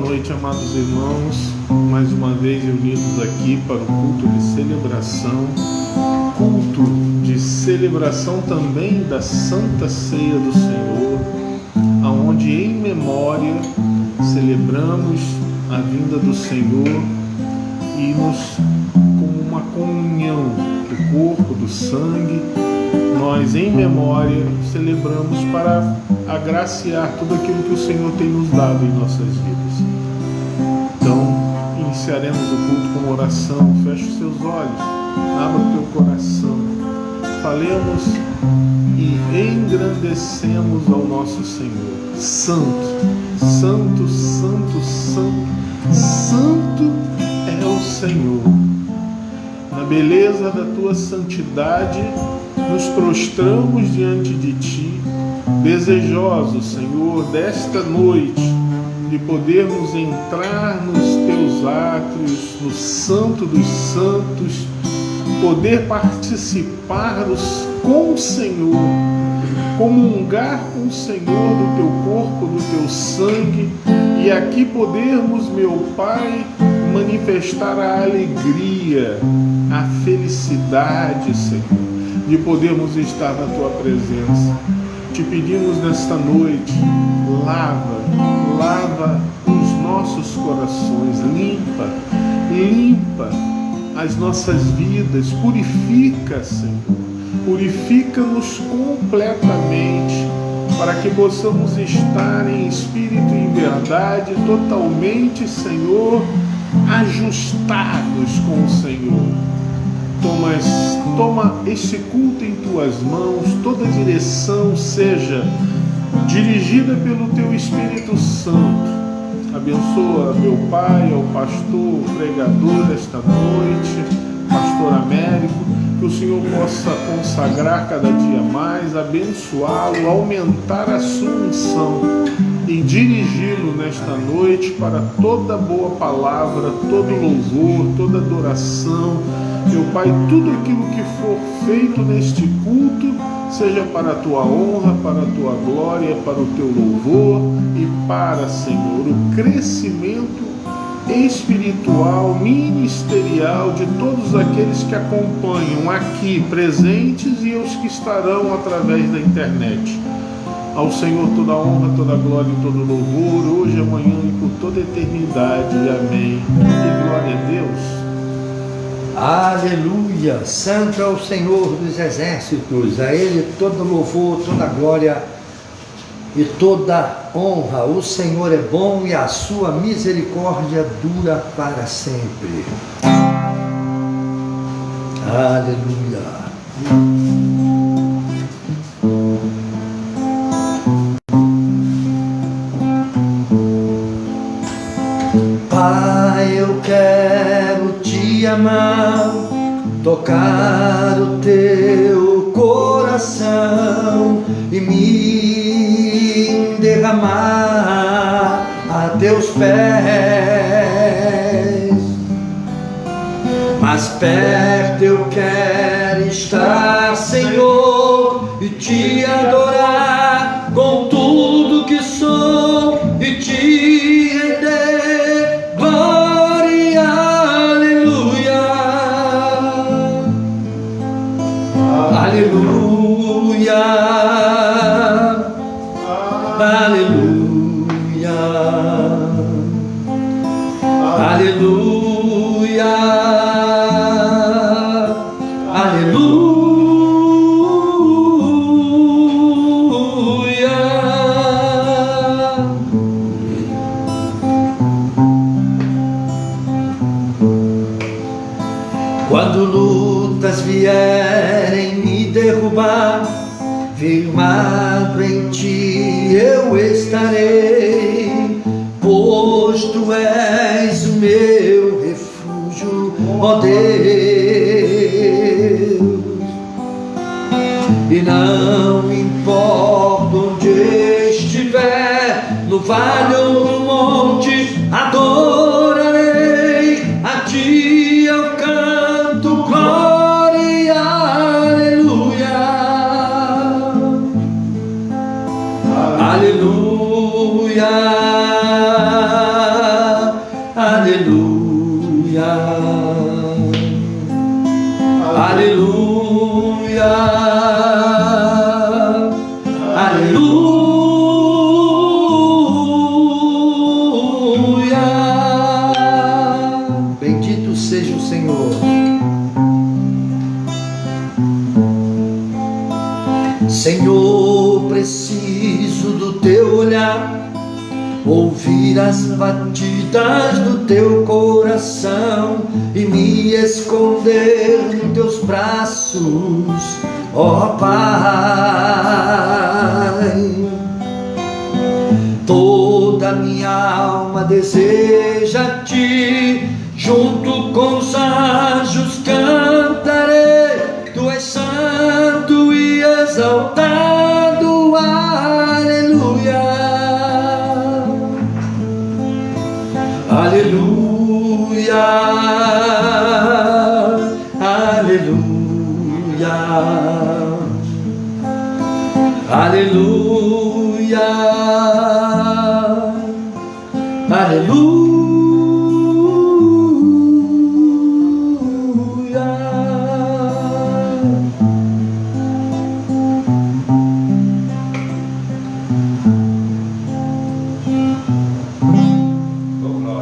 noite, amados irmãos, mais uma vez reunidos aqui para o culto de celebração também da Santa Ceia do Senhor, aonde em memória celebramos a vinda do Senhor e como uma comunhão do corpo, do sangue, nós em memória celebramos para agraciar tudo aquilo que o Senhor tem nos dado em nossas vidas. Então, iniciaremos o culto com uma oração. Feche os seus olhos, abra o teu coração, falemos e engrandecemos ao nosso Senhor. Santo, santo, santo, santo, santo é o Senhor. Na beleza da tua santidade, nos prostramos diante de ti, desejosos, Senhor, desta noite, de podermos entrar nos teus átrios, no Santo dos Santos, poder participar com o Senhor, comungar com o Senhor do teu corpo, do teu sangue, e aqui podermos, meu Pai, manifestar a alegria, a felicidade, Senhor, de podermos estar na tua presença. Te pedimos nesta noite, lava os nossos corações, limpa as nossas vidas, purifica, Senhor, purifica-nos completamente, para que possamos estar em espírito e em verdade, totalmente, Senhor, ajustados com o Senhor. Toma este culto em tuas mãos, toda direção seja dirigida pelo teu Espírito Santo. Abençoa meu Pai, ao pastor, pregador desta noite, pastor Américo, que o Senhor possa consagrar cada dia mais, abençoá-lo, aumentar a sua unção e dirigi-lo nesta noite para toda boa palavra, todo louvor, toda adoração. Meu Pai, tudo aquilo que for feito neste culto, seja para a tua honra, para a tua glória, para o teu louvor e para, Senhor, o crescimento espiritual, ministerial de todos aqueles que acompanham aqui presentes e os que estarão através da internet. Ao Senhor toda a honra, toda a glória e todo o louvor, hoje, amanhã e por toda a eternidade. Amém. E glória a Deus. Aleluia! Santo é o Senhor dos exércitos, a Ele todo louvor, toda glória e toda honra. O Senhor é bom e a sua misericórdia dura para sempre. Aleluia! Pai, eu quero te amar, tocar o teu coração e me derramar a teus pés. Mais perto eu quero estar, Senhor, e te adorar com tudo que sou e te render glória, aleluia, aleluia, aleluia, aleluia, aleluia. Quando lutas vierem me derrubar, firmado em ti eu estarei, pois tu és o meu refúgio, ó Deus. E não importa onde estiver, no vale ou no monte, adorarei a ti, eu canto glória, aleluia, aleluia, teu olhar, ouvir as batidas do teu coração e me esconder nos teus braços, ó Pai. Toda minha alma deseja-te, junto com os anjos cantarei, tu és santo e exaltado, aleluia, aleluia, aleluia, aleluia, aleluia.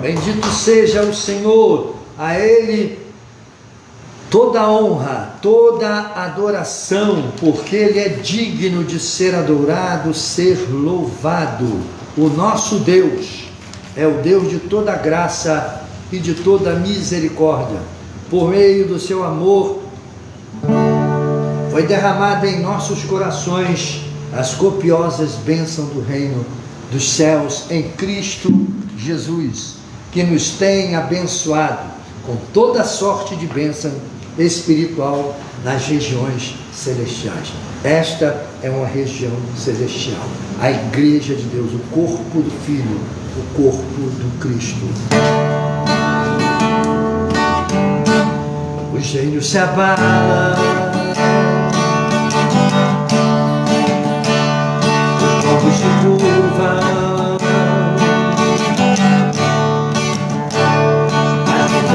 Bendito seja o Senhor, a Ele toda honra, toda adoração, porque Ele é digno de ser adorado, ser louvado. O nosso Deus é o Deus de toda graça e de toda misericórdia. Por meio do seu amor, foi derramada em nossos corações as copiosas bênçãos do reino dos céus em Cristo Jesus, que nos tem abençoado com toda sorte de bênção espiritual nas regiões celestiais. Esta é uma região celestial, a igreja de Deus, o corpo do Filho, o corpo do Cristo. Os gênios se abalam, os povos se curvam,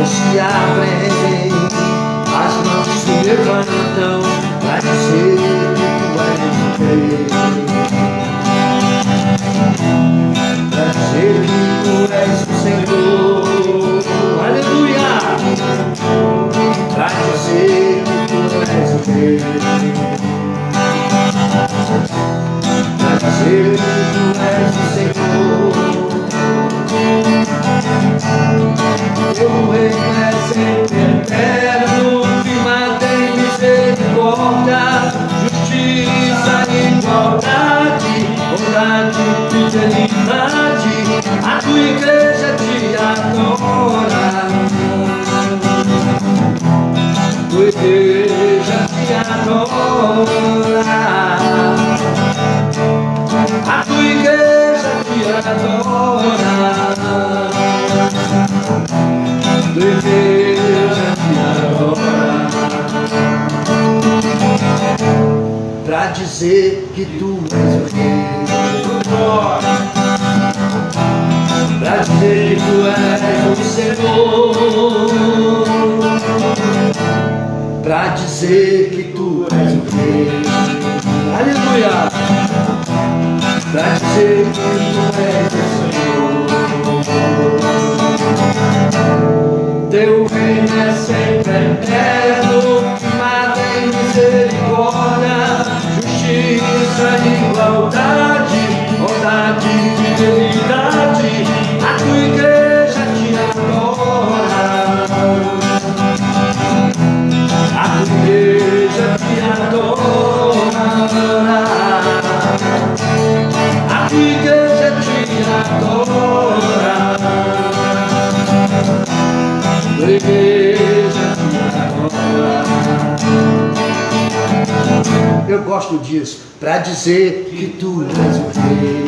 se abrem, as mãos se levantam para dizer que tu és o Rei, para dizer que tu és o Senhor, aleluia, para dizer que tu és o Rei, para dizer que tu és o Senhor. Teu reino é sempre eterno, firmado em misericórdia, justiça e igualdade, bondade e fidelidade. A tua igreja te adora, tua igreja te adora, a tua igreja te adora. Tua igreja te adora, pra dizer que tu és o Rei, pra dizer que tu és o Senhor, pra dizer que tu és o Rei, aleluia, pra dizer que tu és o Senhor. Teu reino é sempre eterno, firmado em misericórdia, justiça e igualdade, bondade e fidelidade. A tua igreja te adora, a tua igreja te adora, a tua igreja te adora. Tua igreja te adora. Eu gosto disso, para dizer que tu és o Rei,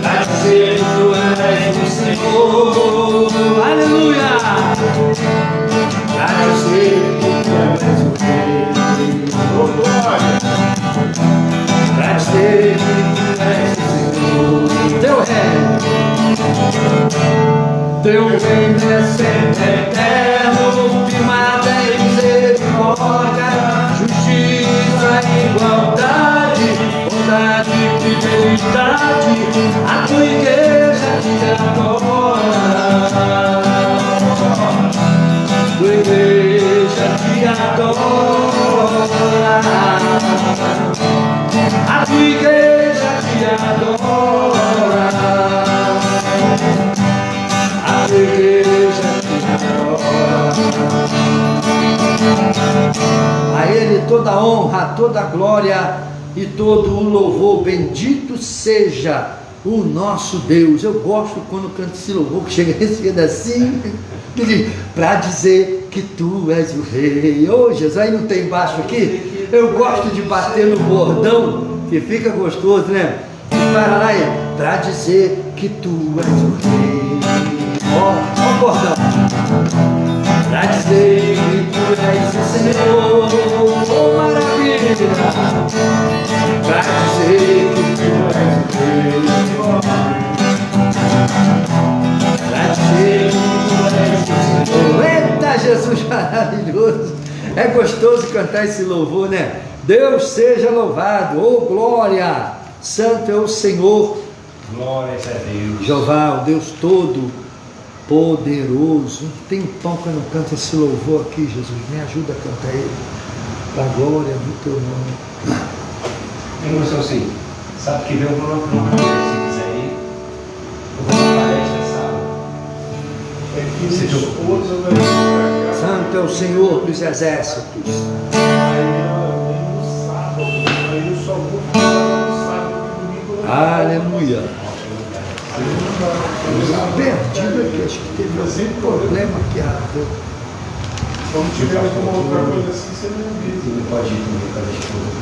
para dizer que tu és o Senhor, aleluia, para dizer que tu és o Rei, para dizer que tu és o Senhor. Teu reino, teu reino é sempre eterno, firmado em misericórdia, justiça e igualdade, bondade e fidelidade. A tua igreja te adora, tua igreja te adora, a tua igreja te adora, a tua igreja te adora. A Ele toda honra, toda glória e todo o louvor. Bendito seja o nosso Deus. Eu gosto quando canto esse louvor, que chega esse pedacinho, que diz, para dizer que tu és o rei. Ô Jesus, aí não tem baixo aqui? Eu gosto de bater no bordão, que fica gostoso, né? E para lá, para dizer que tu és o rei. Ó o bordão. Para dizer que tu és o Senhor, oh maravilha. Para dizer que tu és o rei. Para dizer que tu és o Senhor. Eita, Jesus maravilhoso. É gostoso cantar esse louvor, né? Deus seja louvado, oh glória. Santo é o Senhor. Glória a Deus. Jeová, o Deus todo poderoso. Tem um tempão que eu não canto esse louvor aqui, Jesus. Me ajuda a cantar ele, para a glória do teu nome. Irmão, seu sim, sabe que vem um problema se quiser ir. Eu vou para palestra sábado. É que minha esposa vai vir pra cá. Santo é o Senhor dos exércitos. Aí ela vem no sábado. Aí eu só vou falar no sábado e domingo. Aleluia. Aí não dá. Perdido aqui, acho que teve algum problema aqui. Quando tiver alguma outra coisa assim, você me avisa. Não pode ir comigo para a esposa.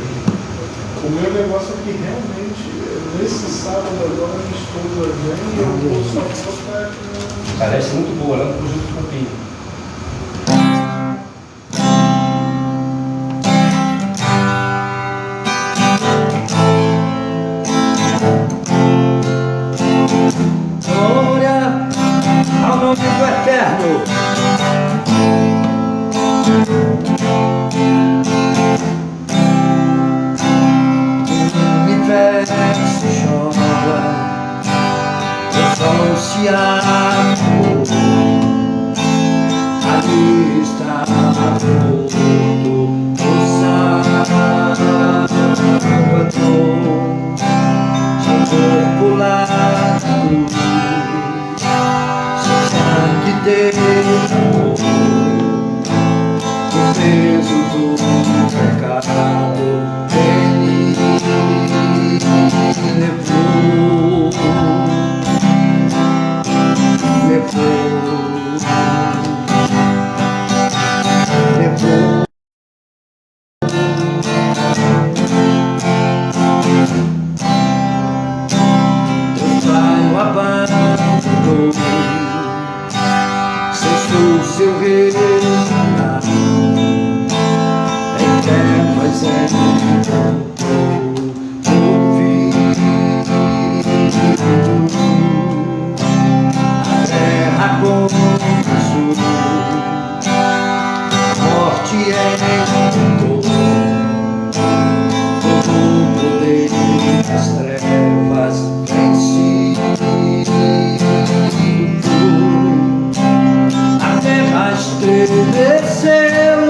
O meu negócio é que realmente, nesse sábado agora, minha esposa vem e eu vou só botar. Parece muito boa lá no Conjunto do Campinho. Glória ao nome do Eterno. O universo chora, o sol se abre, ali está morto o Salvador, seu corpo lá na cruz, seu sangue derramou, o peso do pecado ele levou. Deus vai o abandonou, cessou seu reinar, eterno exército ouvido. A terra começou, morte entrou, todo o poder das trevas vencido. A terra estremeceu,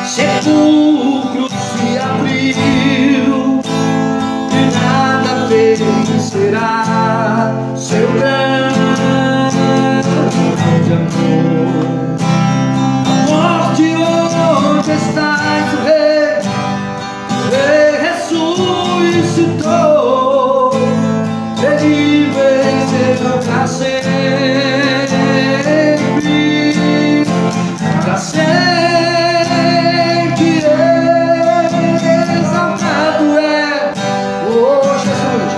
sepulcro se abriu, e nada vencerá seu grande amor. A morte, onde estás, o rei ressuscitou, ele venceu para sempre, para sempre. Exaltado é, oh Jesus.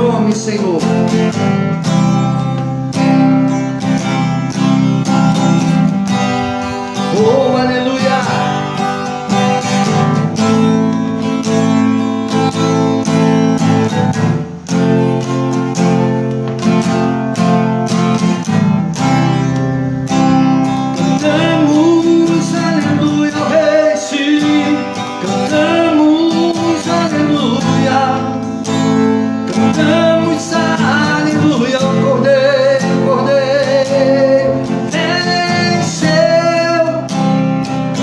nome, Senhor. Oh, aleluia. Cantamos aleluia ao Rei, sim. Cantamos aleluia. Cantamos aleluia ao Cordeiro, Cordeiro venceu.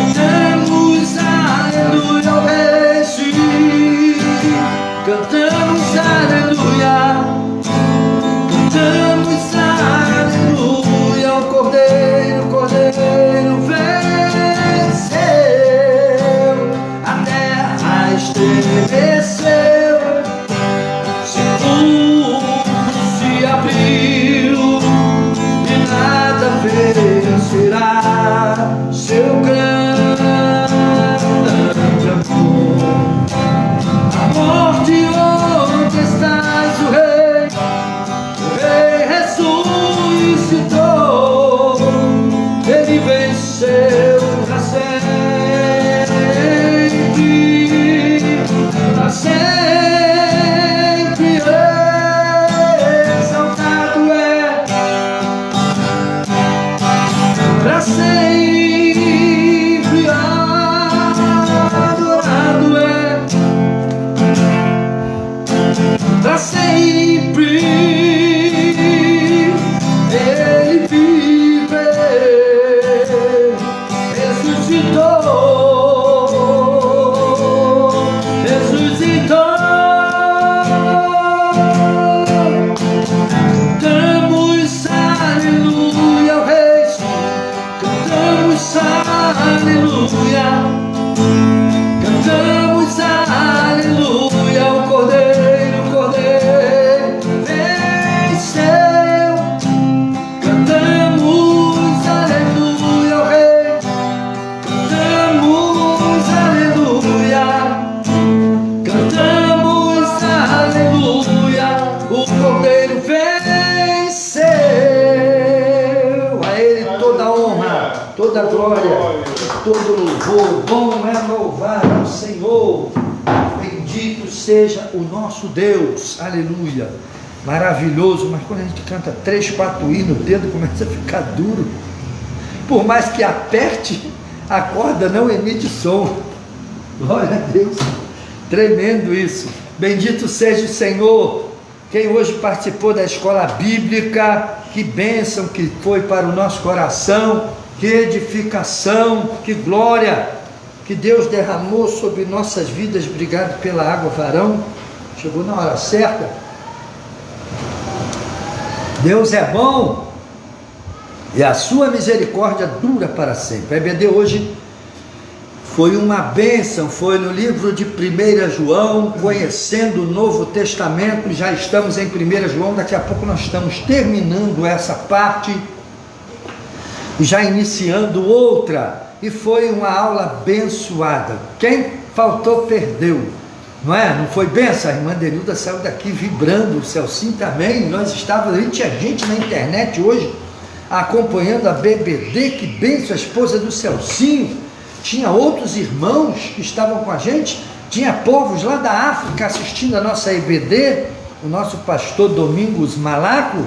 Cantamos aleluia ao Rei, sim. Cantamos aleluia. Cantamos aleluia ao Cordeiro, Cordeiro venceu. A terra estremeceu, sepulcro se abriu e nada vencerá seu grande amor. A morte, onde estás, o Rei? O Rei ressuscitou, ele venceu para sempre, para sempre. Exaltado é, para sempre adorado é, para sempre ele vive, ressuscitou, ressuscitou. Cantamos aleluia ao Rei, cantamos aleluia. Cantamos aleluia ao Cordeiro, Cordeiro venceu. Cantamos aleluia ao Rei, cantamos aleluia. Cantamos aleluia, o Cordeiro venceu. A Ele toda honra, toda glória, todo louvor. Bom é louvar ao Senhor. Bendito seja o nosso Deus. Aleluia. Maravilhoso. Mas quando a gente canta 3, 4 hinos, o dedo começa a ficar duro. Por mais que aperte, a corda não emite som. Glória a Deus. Tremendo isso. Bendito seja o Senhor. Quem hoje participou da escola bíblica, que bênção que foi para o nosso coração. Que edificação, que glória que Deus derramou sobre nossas vidas. Obrigado pela água, varão. Chegou na hora certa. Deus é bom e a sua misericórdia dura para sempre. A EBD hoje foi uma bênção, foi no livro de 1 João, conhecendo o Novo Testamento. Já estamos em 1 João, daqui a pouco nós estamos terminando essa parte, já iniciando outra, e foi uma aula abençoada. Quem faltou perdeu, não é? Não foi benção? A irmã Denilda saiu daqui vibrando, o Celcinho também. Nós estávamos, tinha gente na internet hoje acompanhando a BBD, que benção, a esposa do Celcinho. Tinha outros irmãos que estavam com a gente, tinha povos lá da África assistindo a nossa EBD, o nosso pastor Domingos Malaco,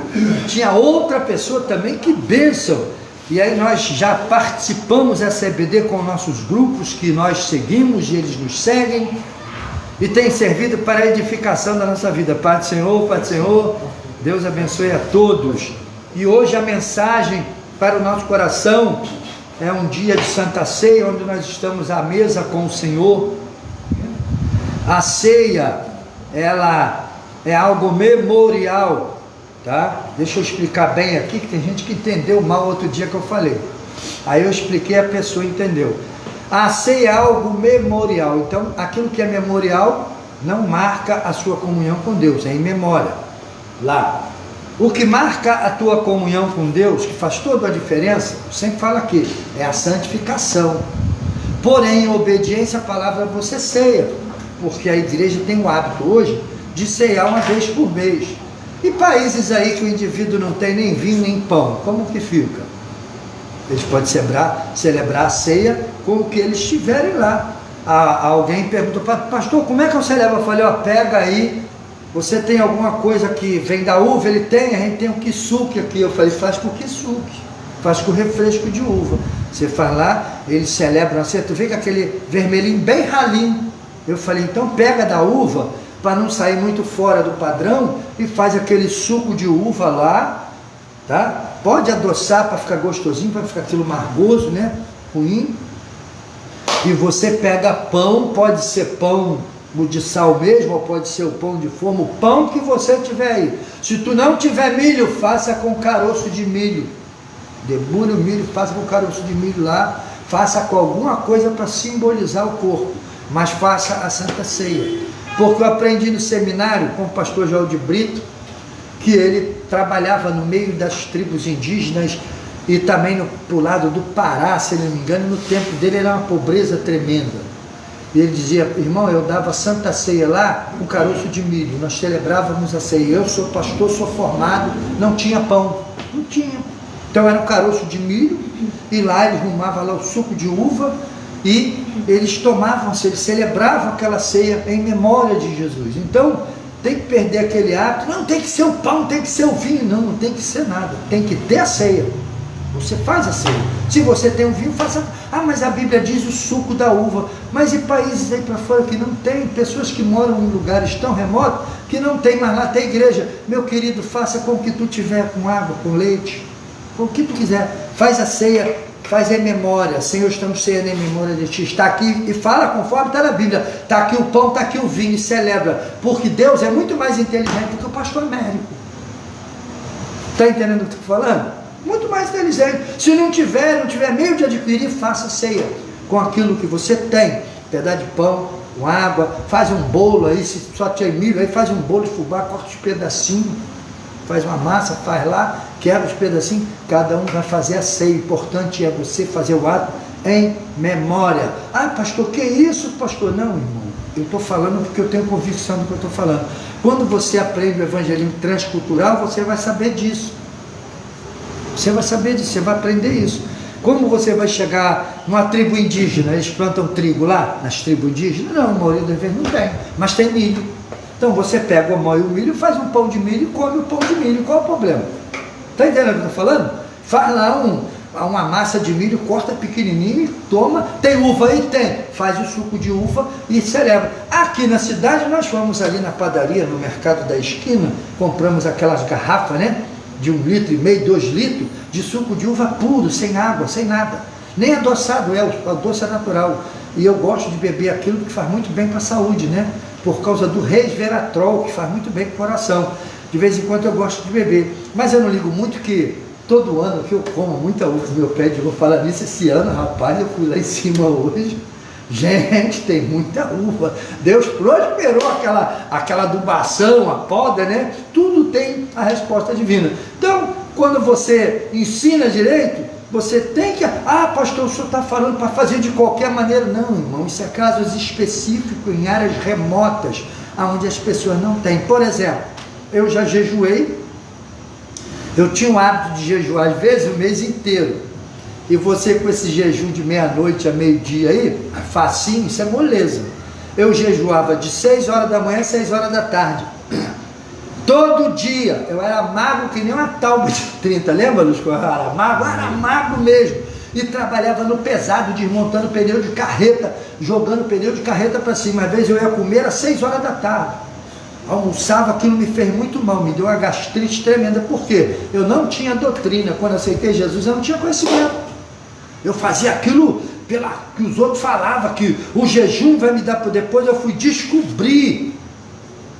tinha outra pessoa também, que bênção. E aí nós já participamos dessa EBD com nossos grupos, que nós seguimos e eles nos seguem, e tem servido para a edificação da nossa vida. Pai do Senhor, Deus abençoe a todos. E hoje a mensagem para o nosso coração é um dia de Santa Ceia, onde nós estamos à mesa com o Senhor. A ceia, ela é algo memorial, tá? Deixa eu explicar bem aqui, que tem gente que entendeu mal outro dia que eu falei. Aí eu expliquei, a pessoa entendeu. A ceia é algo memorial. Então, aquilo que é memorial não marca a sua comunhão com Deus, é em memória. Lá. O que marca a tua comunhão com Deus, que faz toda a diferença, eu sempre falo aqui, é a santificação. Porém, em obediência à palavra, você ceia, porque a igreja tem o hábito hoje de ceiar uma vez por mês. E países aí que o indivíduo não tem nem vinho nem pão, como que fica? Eles podem celebrar a ceia com o que eles tiverem lá. Alguém perguntou, pastor, como é que eu celebro? Eu falei, pega aí, você tem alguma coisa que vem da uva? Ele tem, a gente tem um kisuke aqui. Eu falei, faz com kisuke, faz com refresco de uva. Você faz lá, eles celebram assim, tu vê com aquele vermelhinho bem ralinho. Eu falei, então pega da uva, para não sair muito fora do padrão, e faz aquele suco de uva lá, tá? Pode adoçar para ficar gostosinho, para ficar aquilo amargoso, né? Ruim. E você pega pão, pode ser pão de sal mesmo, ou pode ser o pão de forma, o pão que você tiver aí. Se tu não tiver milho, faça com caroço de milho. Debulhe o milho, faça com caroço de milho lá, faça com alguma coisa para simbolizar o corpo, mas faça a Santa Ceia. Porque eu aprendi no seminário com o pastor João de Brito, que ele trabalhava no meio das tribos indígenas e também pro lado do Pará, se não me engano. No tempo dele era uma pobreza tremenda. E ele dizia, irmão, eu dava Santa Ceia lá com caroço de milho, nós celebrávamos a ceia. Eu sou pastor, sou formado, não tinha pão, não tinha. Então era um caroço de milho, e lá eles rumavam lá o suco de uva, e eles tomavam, eles celebravam aquela ceia em memória de Jesus. Então tem que perder aquele hábito, não tem que ser o pão, tem que ser o vinho, não tem que ser nada, tem que ter a ceia. Você faz a ceia. Se você tem um vinho, faça. Mas a Bíblia diz o suco da uva. Mas em países aí para fora que não tem, pessoas que moram em lugares tão remotos que não tem, mas lá tem igreja. Meu querido, faça com o que tu tiver, com água, com leite, com o que tu quiser. Faz a ceia, faz em memória. Senhor, estamos ceando em memória de ti. Está aqui e fala conforme está na Bíblia. Está aqui o pão, está aqui o vinho, e celebra. Porque Deus é muito mais inteligente do que o pastor Américo. Está entendendo o que eu estou falando? Muito mais inteligente. Se não tiver meio de adquirir, faça ceia com aquilo que você tem. Pedaço de pão, com água, faz um bolo aí, se só tem milho, aí faz um bolo de fubá, corta os pedacinhos, faz uma massa, faz lá, quebra os pedacinhos, cada um vai fazer a ceia. O importante é você fazer o ato em memória. Pastor, que isso, pastor? Não, irmão, eu estou falando porque eu tenho convicção do que eu estou falando. Quando você aprende o evangelismo transcultural, você vai saber disso. Você vai saber disso, você vai aprender isso. Como você vai chegar numa tribo indígena, eles plantam trigo lá, nas tribos indígenas? Não, a maioria das vezes não tem, mas tem milho. Então você pega, moe o milho, faz um pão de milho e come o pão de milho. Qual é o problema? Está entendendo o que eu estou falando? Faz lá uma massa de milho, corta pequenininho e toma. Tem uva aí? Tem. Faz o suco de uva e celebra. Aqui na cidade, nós fomos ali na padaria, no mercado da esquina, compramos aquelas garrafas, né? De 1,5 litro, 2 litros, de suco de uva puro, sem água, sem nada. Nem adoçado o adoço é natural. E eu gosto de beber aquilo que faz muito bem para a saúde, né? Por causa do resveratrol, que faz muito bem para o coração. De vez em quando eu gosto de beber. Mas eu não ligo muito que todo ano que eu como muita uva no meu pé, eu vou falar nisso esse ano, rapaz, eu fui lá em cima hoje. Gente, tem muita uva. Deus prosperou aquela adubação, a poda, né? Tudo tem a resposta divina. Então, quando você ensina direito, você tem que... pastor, o senhor está falando para fazer de qualquer maneira. Não, irmão, isso é casos específicos em áreas remotas, onde as pessoas não têm. Por exemplo, eu já jejuei. Eu tinha o hábito de jejuar, às vezes, o mês inteiro. E você com esse jejum de meia-noite a meio-dia aí, facinho, isso é moleza. Eu jejuava de 6 horas da manhã a 6 horas da tarde. Todo dia. Eu era magro que nem uma tauba de 30. Lembra, Luz? Eu era magro mesmo. E trabalhava no pesado, desmontando pneu de carreta, jogando pneu de carreta para cima. Às vezes eu ia comer às 6 horas da tarde. Almoçava, aquilo me fez muito mal, me deu uma gastrite tremenda. Por quê? Eu não tinha doutrina. Quando aceitei Jesus, eu não tinha conhecimento. Eu fazia aquilo que os outros falavam, que o jejum vai me dar poder. Depois eu fui descobrir,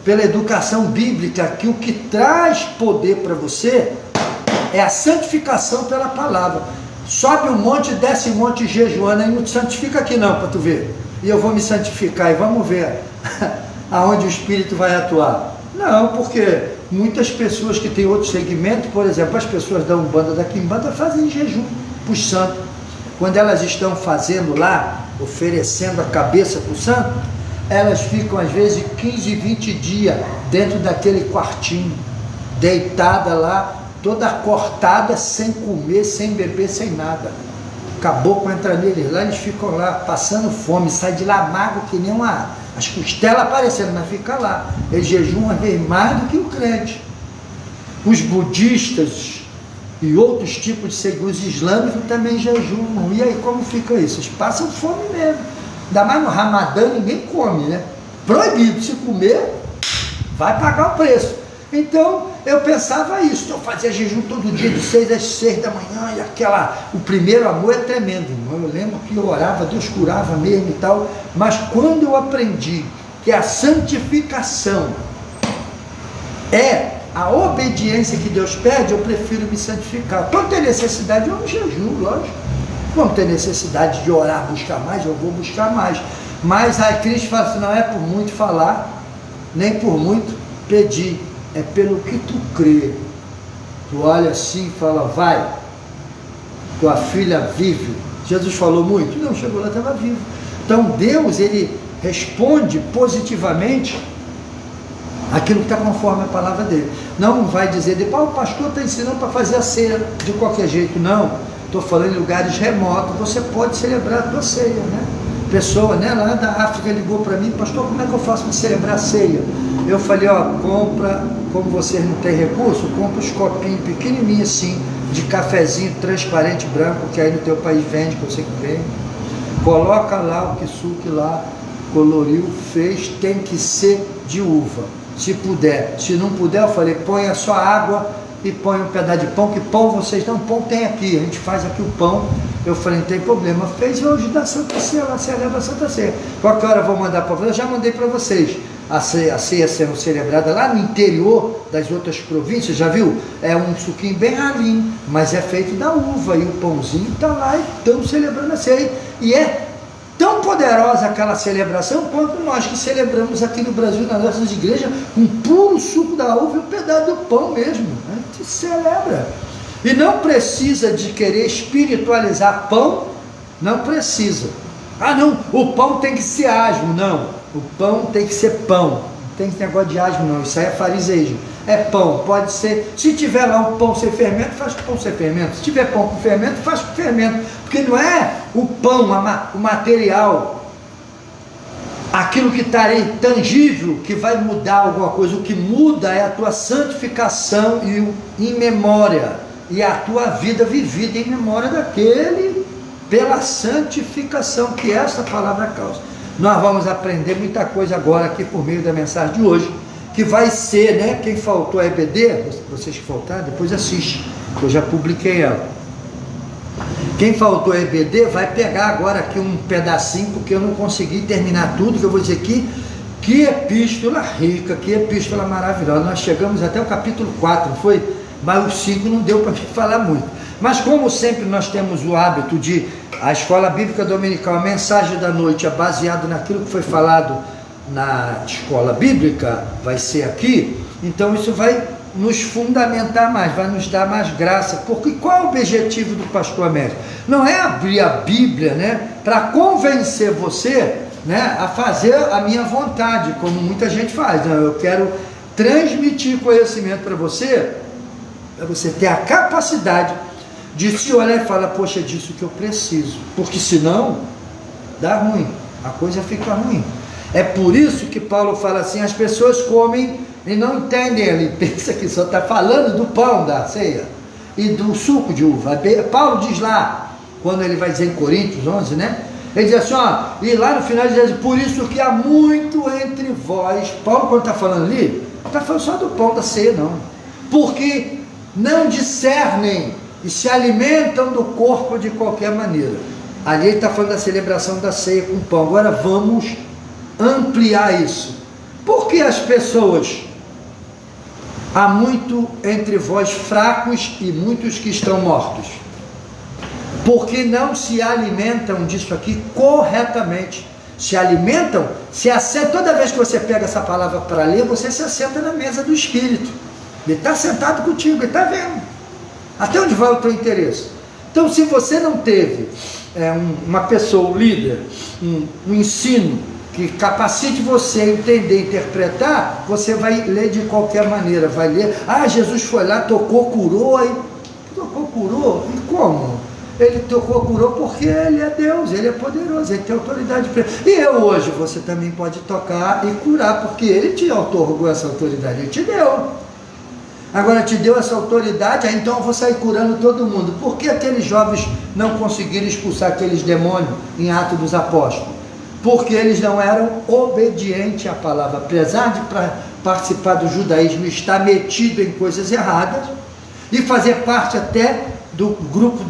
pela educação bíblica, que o que traz poder para você é a santificação pela palavra. Sobe um monte, desce um monte jejuando, aí não te santifica aqui não, para tu ver. E eu vou me santificar, e vamos ver aonde o Espírito vai atuar. Não, porque muitas pessoas que têm outro segmento, por exemplo, as pessoas da Umbanda, da Quimbanda, fazem jejum para os santos. Quando elas estão fazendo lá, oferecendo a cabeça para o santo, elas ficam às vezes 15, 20 dias dentro daquele quartinho, deitada lá, toda cortada, sem comer, sem beber, sem nada. Caboclo entra neles lá, eles ficam lá passando fome, sai de lá magro que nem as costelas aparecendo, mas fica lá. Eles jejuam às vezes mais do que o crente. Os budistas e outros tipos de seguidores islâmicos também jejuam. E aí como fica isso? Eles passam fome mesmo. Ainda mais no Ramadã ninguém come, né? Proibido, se comer, vai pagar o preço. Então eu pensava isso, eu fazia jejum todo dia de 6 às 6 da manhã, e o primeiro amor é tremendo, irmão. Eu lembro que eu orava, Deus curava mesmo e tal, mas quando eu aprendi que a santificação é a obediência que Deus pede, eu prefiro me santificar. Quando tem necessidade, eu não jejum, lógico. Quando tem necessidade de orar, buscar mais, eu vou buscar mais. Mas aí Cristo fala assim, não é por muito falar, nem por muito pedir, é pelo que tu crê. Tu olha assim e fala, vai, tua filha vive. Jesus falou muito? Não, chegou lá, estava vivo. Então Deus, ele responde positivamente aquilo que está conforme a palavra dele. Não vai dizer, depois o pastor está ensinando para fazer a ceia de qualquer jeito. Não, estou falando em lugares remotos, você pode celebrar a tua ceia, né? Pessoa, né, lá da África ligou para mim, pastor, como é que eu faço para celebrar a ceia? Eu falei, ó, compra, como vocês não têm recurso, compra os copinhos pequenininhos assim, de cafezinho transparente branco, que aí no teu país vende, que eu sei que vende. Coloca lá o kisuke lá, coloriu, fez, tem que ser de uva, se puder. Se não puder, eu falei, põe só água e põe um pedaço de pão, que pão vocês não, pão tem aqui, a gente faz aqui o pão. Eu falei, não tem problema, fez hoje da Santa Ceia, lá celebra a Santa Ceia. Qualquer hora eu vou mandar para vocês, eu já mandei para vocês. A ceia sendo celebrada lá no interior das outras províncias, já viu? É um suquinho bem ralinho, mas é feito da uva, e o pãozinho está lá e estamos celebrando a ceia. E é tão poderosa aquela celebração quanto nós que celebramos aqui no Brasil, nas nossas igrejas, com puro suco da uva e um pedaço do pão mesmo. A gente celebra. E não precisa de querer espiritualizar pão, não precisa. Ah não, o pão tem que ser asmo, não. O pão tem que ser pão, não tem esse negócio de asmo não, isso aí é fariseísmo. É pão, pode ser, se tiver lá um pão sem fermento, faz o pão sem fermento. Se tiver pão com fermento, faz com fermento. Porque não é o pão, o material, aquilo que está aí tangível, que vai mudar alguma coisa. O que muda é a tua santificação e em memória, e a tua vida vivida em memória daquele, pela santificação que essa palavra causa. Nós vamos aprender muita coisa agora aqui por meio da mensagem de hoje, que vai ser, né, quem faltou a EBD, vocês que faltaram, depois assiste, que eu já publiquei ela. Quem faltou a EBD vai pegar agora aqui um pedacinho, porque eu não consegui terminar tudo, que eu vou dizer aqui. Que epístola rica, que epístola maravilhosa. Nós chegamos até o capítulo 4, foi? Mas o 5 não deu para me falar muito. Mas como sempre nós temos o hábito de, a escola bíblica dominical, a mensagem da noite é baseada naquilo que foi falado na escola bíblica, vai ser aqui, então isso vai nos fundamentar mais, vai nos dar mais graça, porque qual é o objetivo do pastor Américo? Não é abrir a Bíblia, né, para convencer você, né, a fazer a minha vontade, como muita gente faz. Não, eu quero transmitir conhecimento para você ter a capacidade de se olhar e falar, poxa, é disso que eu preciso, porque senão dá ruim, a coisa fica ruim. É por isso que Paulo fala assim, as pessoas comem e não entendem, ele pensa que só está falando do pão da ceia e do suco de uva. Paulo diz lá, quando ele vai dizer em Coríntios 11, né, ele diz assim, ó, e lá no final ele diz assim, por isso que há muito entre vós. Paulo, quando está falando ali, não está falando só do pão da ceia, não, porque não discernem e se alimentam do corpo de qualquer maneira. Ali ele está falando da celebração da ceia com pão. Agora vamos ampliar isso. Porque as pessoas, há muito entre vós fracos e muitos que estão mortos, porque não se alimentam disso aqui corretamente. Se alimentam, se assentam. Toda vez que você pega essa palavra para ler, você se assenta na mesa do Espírito. Ele está sentado contigo, ele está vendo até onde vai o teu interesse. Então, se você não teve uma pessoa, um líder, um ensino que capacite você a entender, interpretar, você vai ler de qualquer maneira, vai ler, Jesus foi lá, tocou, curou, aí tocou, curou, e como? Ele tocou, curou porque Ele é Deus, Ele é poderoso, Ele tem autoridade. E eu hoje, você também pode tocar e curar, porque Ele te otorgou essa autoridade, Ele te deu. Agora te deu essa autoridade, aí então eu vou sair curando todo mundo. Por que aqueles jovens não conseguiram expulsar aqueles demônios em Atos dos Apóstolos? Porque eles não eram obedientes à palavra. Apesar de participar do judaísmo, estar metido em coisas erradas, e fazer parte até do grupo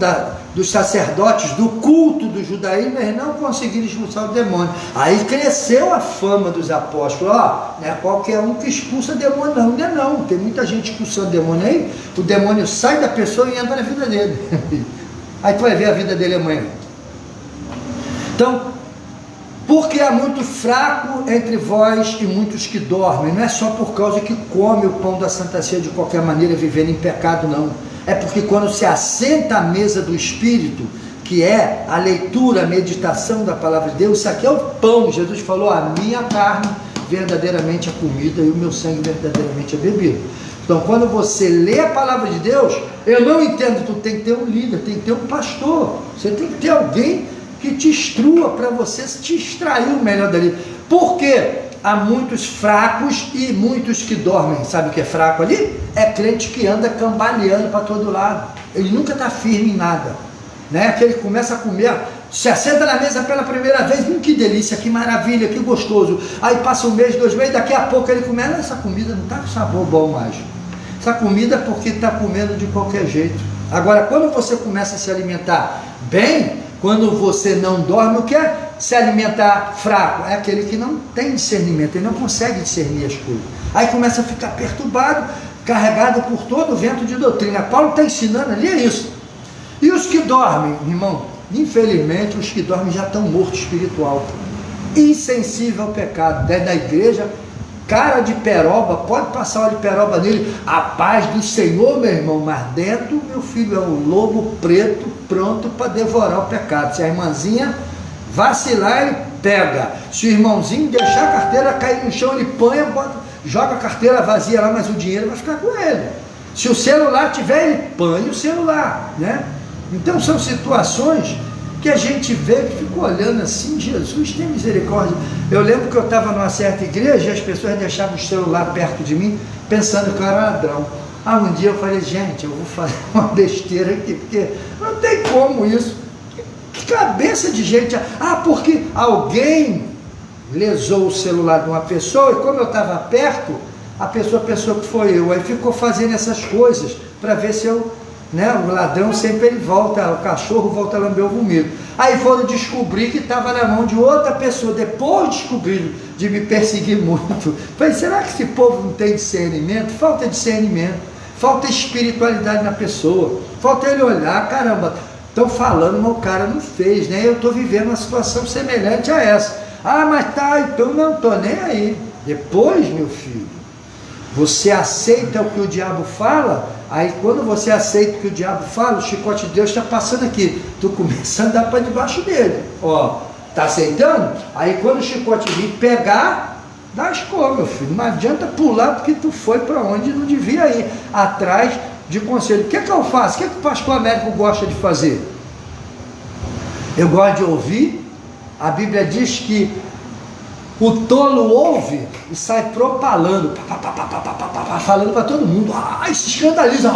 dos sacerdotes, do culto do judaísmo, eles não conseguiram expulsar o demônio. Aí cresceu a fama dos apóstolos. Não é qualquer um que expulsa demônio, não. Não é não. Tem muita gente expulsando demônio aí, o demônio sai da pessoa e entra na vida dele. Aí tu vai ver a vida dele amanhã. Então, porque há muito fraco entre vós e muitos que dormem. Não é só por causa que come o pão da Santa Ceia de qualquer maneira, vivendo em pecado, não. É porque quando se assenta à mesa do Espírito, que é a leitura, a meditação da palavra de Deus, isso aqui é o pão. Jesus falou, a minha carne verdadeiramente é comida e o meu sangue verdadeiramente é bebida. Então quando você lê a palavra de Deus, eu não entendo, tu tem que ter um líder, tem que ter um pastor, você tem que ter alguém que te instrua para você te extrair o melhor dali. Por quê? Há muitos fracos e muitos que dormem. Sabe o que é fraco ali? É crente que anda cambaleando para todo lado. Ele nunca está firme em nada, né? Aquele que começa a comer, se assenta na mesa pela primeira vez, que delícia, que maravilha, que gostoso. Aí passa um mês, 2 meses, daqui a pouco ele começa, essa comida não está com sabor bom mais. Essa comida é porque está comendo de qualquer jeito. Agora, quando você começa a se alimentar bem, quando você não dorme, o que é se alimentar fraco? É aquele que não tem discernimento, ele não consegue discernir as coisas. Aí começa a ficar perturbado, carregado por todo o vento de doutrina. Paulo está ensinando ali, é isso. E os que dormem, irmão, infelizmente os que dormem já estão mortos espiritual, insensível ao pecado. Dentro da igreja, cara de peroba, pode passar óleo de peroba nele, a paz do Senhor, meu irmão, mas dentro, meu filho, é um lobo preto pronto para devorar o pecado. Se a irmãzinha vacilar, ele pega. Se o irmãozinho deixar a carteira cair no chão, ele põe, joga a carteira vazia lá, mas o dinheiro vai ficar com ele. Se o celular tiver, ele põe o celular, né? Então são situações que a gente vê, que fica olhando assim, Jesus tem misericórdia. Eu lembro que eu estava numa certa igreja e as pessoas deixavam o celular perto de mim, pensando que eu era ladrão. Um dia eu falei, gente, eu vou fazer uma besteira aqui, porque não tem como isso. Que cabeça de gente, porque alguém lesou o celular de uma pessoa, e como eu estava perto, a pessoa pensou que foi eu, aí ficou fazendo essas coisas, para ver se eu, o ladrão sempre ele volta, o cachorro volta a lamber o vomito. Aí foram descobrir que estava na mão de outra pessoa, depois descobriram de me perseguir muito. Falei, será que esse povo não tem discernimento? Falta discernimento, falta espiritualidade na pessoa, falta ele olhar, caramba, estão falando, mas o cara não fez, né? Eu estou vivendo uma situação semelhante a essa. Mas tá, então não estou nem aí. Depois, meu filho, você aceita o que o diabo fala, aí quando você aceita o que o diabo fala, o chicote de Deus está passando aqui, tu começa a andar para debaixo dele, tá aceitando? Aí quando o chicote vir pegar, dá escova, meu filho, não adianta pular porque tu foi para onde não devia ir, atrás de conselho. O que é que eu faço? O que é que o pastor Américo gosta de fazer? Eu gosto de ouvir. A Bíblia diz que o tolo ouve e sai propalando, falando para todo mundo, se escandaliza,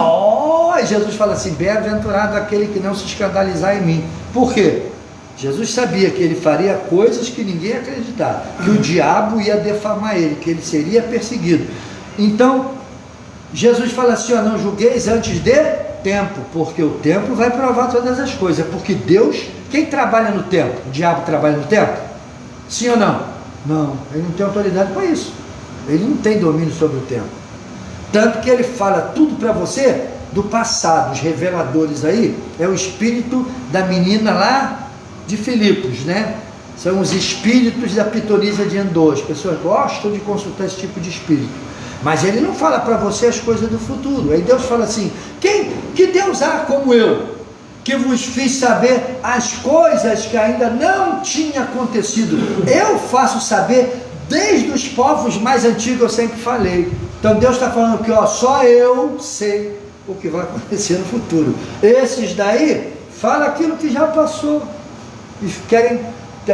Jesus fala assim, bem-aventurado aquele que não se escandalizar em mim. Por quê? Jesus sabia que ele faria coisas que ninguém ia acreditar, que o diabo ia defamar ele, que ele seria perseguido. Então, Jesus fala assim, não julgueis antes de tempo, porque o tempo vai provar todas as coisas, porque Deus, quem trabalha no tempo? O diabo trabalha no tempo? Sim ou não? Não, ele não tem autoridade para isso, ele não tem domínio sobre o tempo, tanto que ele fala tudo para você do passado. Os reveladores aí, é o espírito da menina lá de Filipos, né? São os espíritos da pitonisa de Endor. As pessoas gostam de consultar esse tipo de espírito, mas ele não fala para você as coisas do futuro. Aí Deus fala assim, que Deus há como eu? que vos fiz saber as coisas que ainda não tinham acontecido. Eu faço saber desde os povos mais antigos, eu sempre falei. Então Deus está falando que só eu sei o que vai acontecer no futuro. Esses daí, fala aquilo que já passou. Eles querem,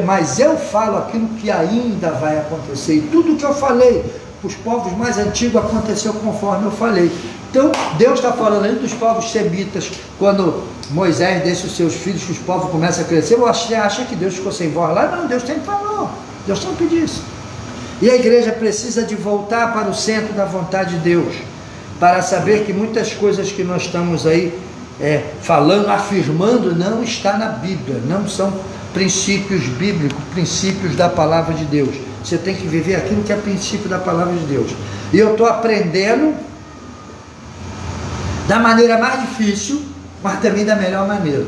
mas eu falo aquilo que ainda vai acontecer. E tudo que eu falei para os povos mais antigos aconteceu conforme eu falei. Então Deus está falando aí dos povos semitas, quando Moisés deixa os seus filhos, que os povos começam a crescer. Você acha que Deus ficou sem voz lá? Não, Deus sempre falou, Deus sempre disse. E a igreja precisa de voltar para o centro da vontade de Deus, para saber que muitas coisas que nós estamos aí falando, afirmando, não está na Bíblia, não são princípios bíblicos, princípios da palavra de Deus. Você tem que viver aquilo que é princípio da palavra de Deus. E eu estou aprendendo da maneira mais difícil, mas também da melhor maneira.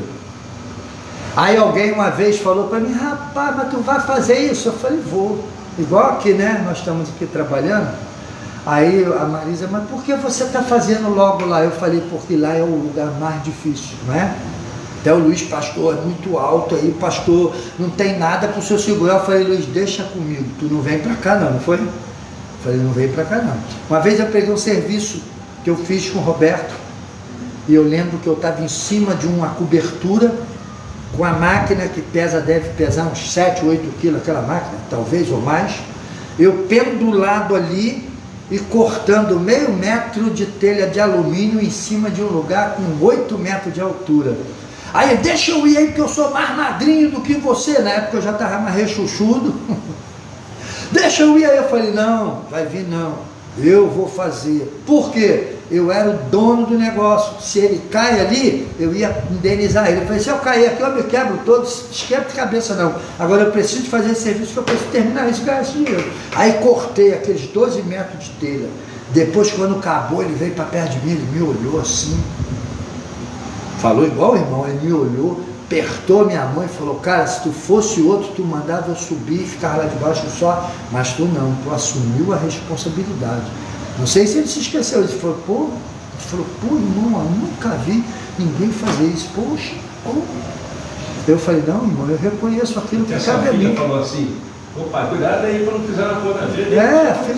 Aí alguém uma vez falou para mim: rapaz, mas tu vai fazer isso? Eu falei: vou. Igual aqui, né? Nós estamos aqui trabalhando. Aí a Marisa: mas por que você está fazendo logo lá? Eu falei: porque lá é o lugar mais difícil, não é? Até o Luiz: pastor, é muito alto aí, pastor, não tem nada para o senhor segurar. Eu falei: Luiz, deixa comigo, tu não vem para cá não foi? Eu falei: não vem para cá não. Uma vez eu peguei um serviço que eu fiz com o Roberto, e eu lembro que eu estava em cima de uma cobertura, com a máquina que deve pesar uns 7, 8 quilos, aquela máquina, talvez, ou mais, eu pendulado ali e cortando meio metro de telha de alumínio em cima de um lugar com 8 metros de altura. Aí: deixa eu ir aí, porque eu sou mais magrinho do que você. Na época eu já estava mais rechuchudo. Deixa eu ir aí. Eu falei: não, vai vir não, eu vou fazer. Por quê? Eu era o dono do negócio. Se ele cai ali, eu ia indenizar ele. Eu falei: se eu cair aqui, eu me quebro todo, esquenta de cabeça não. Agora eu preciso fazer esse serviço, que eu preciso terminar isso e ganhar esse dinheiro. Aí cortei aqueles 12 metros de telha. Depois, quando acabou, ele veio para perto de mim, ele me olhou assim, falou igual o irmão, ele me olhou, apertou minha mão e falou: cara, se tu fosse outro, tu mandava eu subir e ficar lá debaixo só, mas tu não, tu assumiu a responsabilidade. Não sei se ele se esqueceu. Ele falou: pô, irmão, eu nunca vi ninguém fazer isso. Poxa, pô. Eu falei: não, irmão, eu reconheço aquilo que cabe a mim. Filha falou assim: ô pai, cuidado aí para não pisar na cor da vida.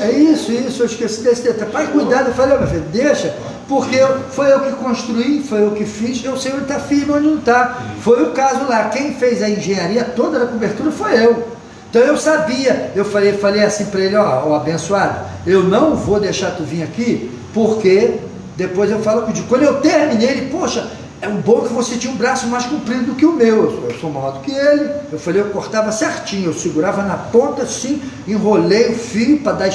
É isso, eu esqueci desse detalhe. Pai, cuidado. Eu falei: meu filho, deixa, porque foi eu que construí, foi eu que fiz, eu sei onde está firme, onde não está. Foi o caso lá, quem fez a engenharia toda da cobertura foi eu. Então eu sabia, eu falei assim para ele: ó, abençoado, eu não vou deixar tu vir aqui, porque depois eu falo contigo. Quando eu terminei, ele: poxa, é um bom que você tinha um braço mais comprido do que o meu, eu sou maior do que ele. Eu falei: eu cortava certinho, eu segurava na ponta assim, enrolei o fio para dar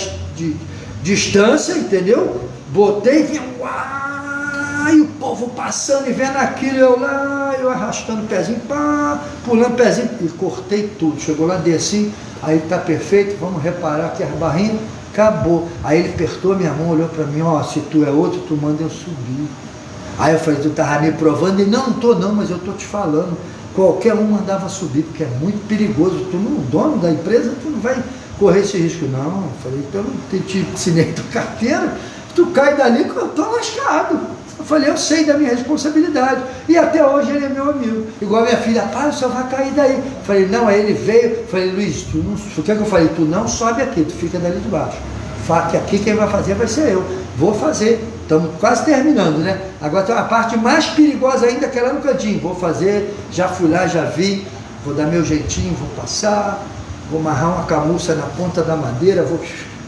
distância, entendeu? Botei e vinha, e o povo passando e vendo aquilo, eu lá, eu arrastando o pezinho, pá, pulando o pezinho, e cortei tudo. Chegou lá, desci, aí tá perfeito, vamos reparar aqui as barrinhas, acabou. Aí ele apertou minha mão, olhou para mim: ó, se tu é outro, tu manda eu subir. Aí eu falei: tu tava me provando? Ele: não tô não, mas eu tô te falando, qualquer um mandava subir, porque é muito perigoso, tu não, dono da empresa, tu não vai correr esse risco. Não, eu falei: então eu te ensinei tua carteira, tu cai dali que eu tô lascado. Eu falei: eu sei da minha responsabilidade, e até hoje ele é meu amigo. Igual a minha filha: pai, o senhor vai cair daí. Eu falei: não. Aí ele veio, eu falei: Luiz, tu não, o que é que eu falei? Tu não sobe aqui, tu fica dali de baixo. Que aqui quem vai fazer vai ser eu. Vou fazer. Estamos quase terminando, né? Agora tem uma parte mais perigosa ainda, que é lá no cantinho. Vou fazer, já fui lá, já vi, vou dar meu jeitinho, vou passar, vou amarrar uma camuça na ponta da madeira,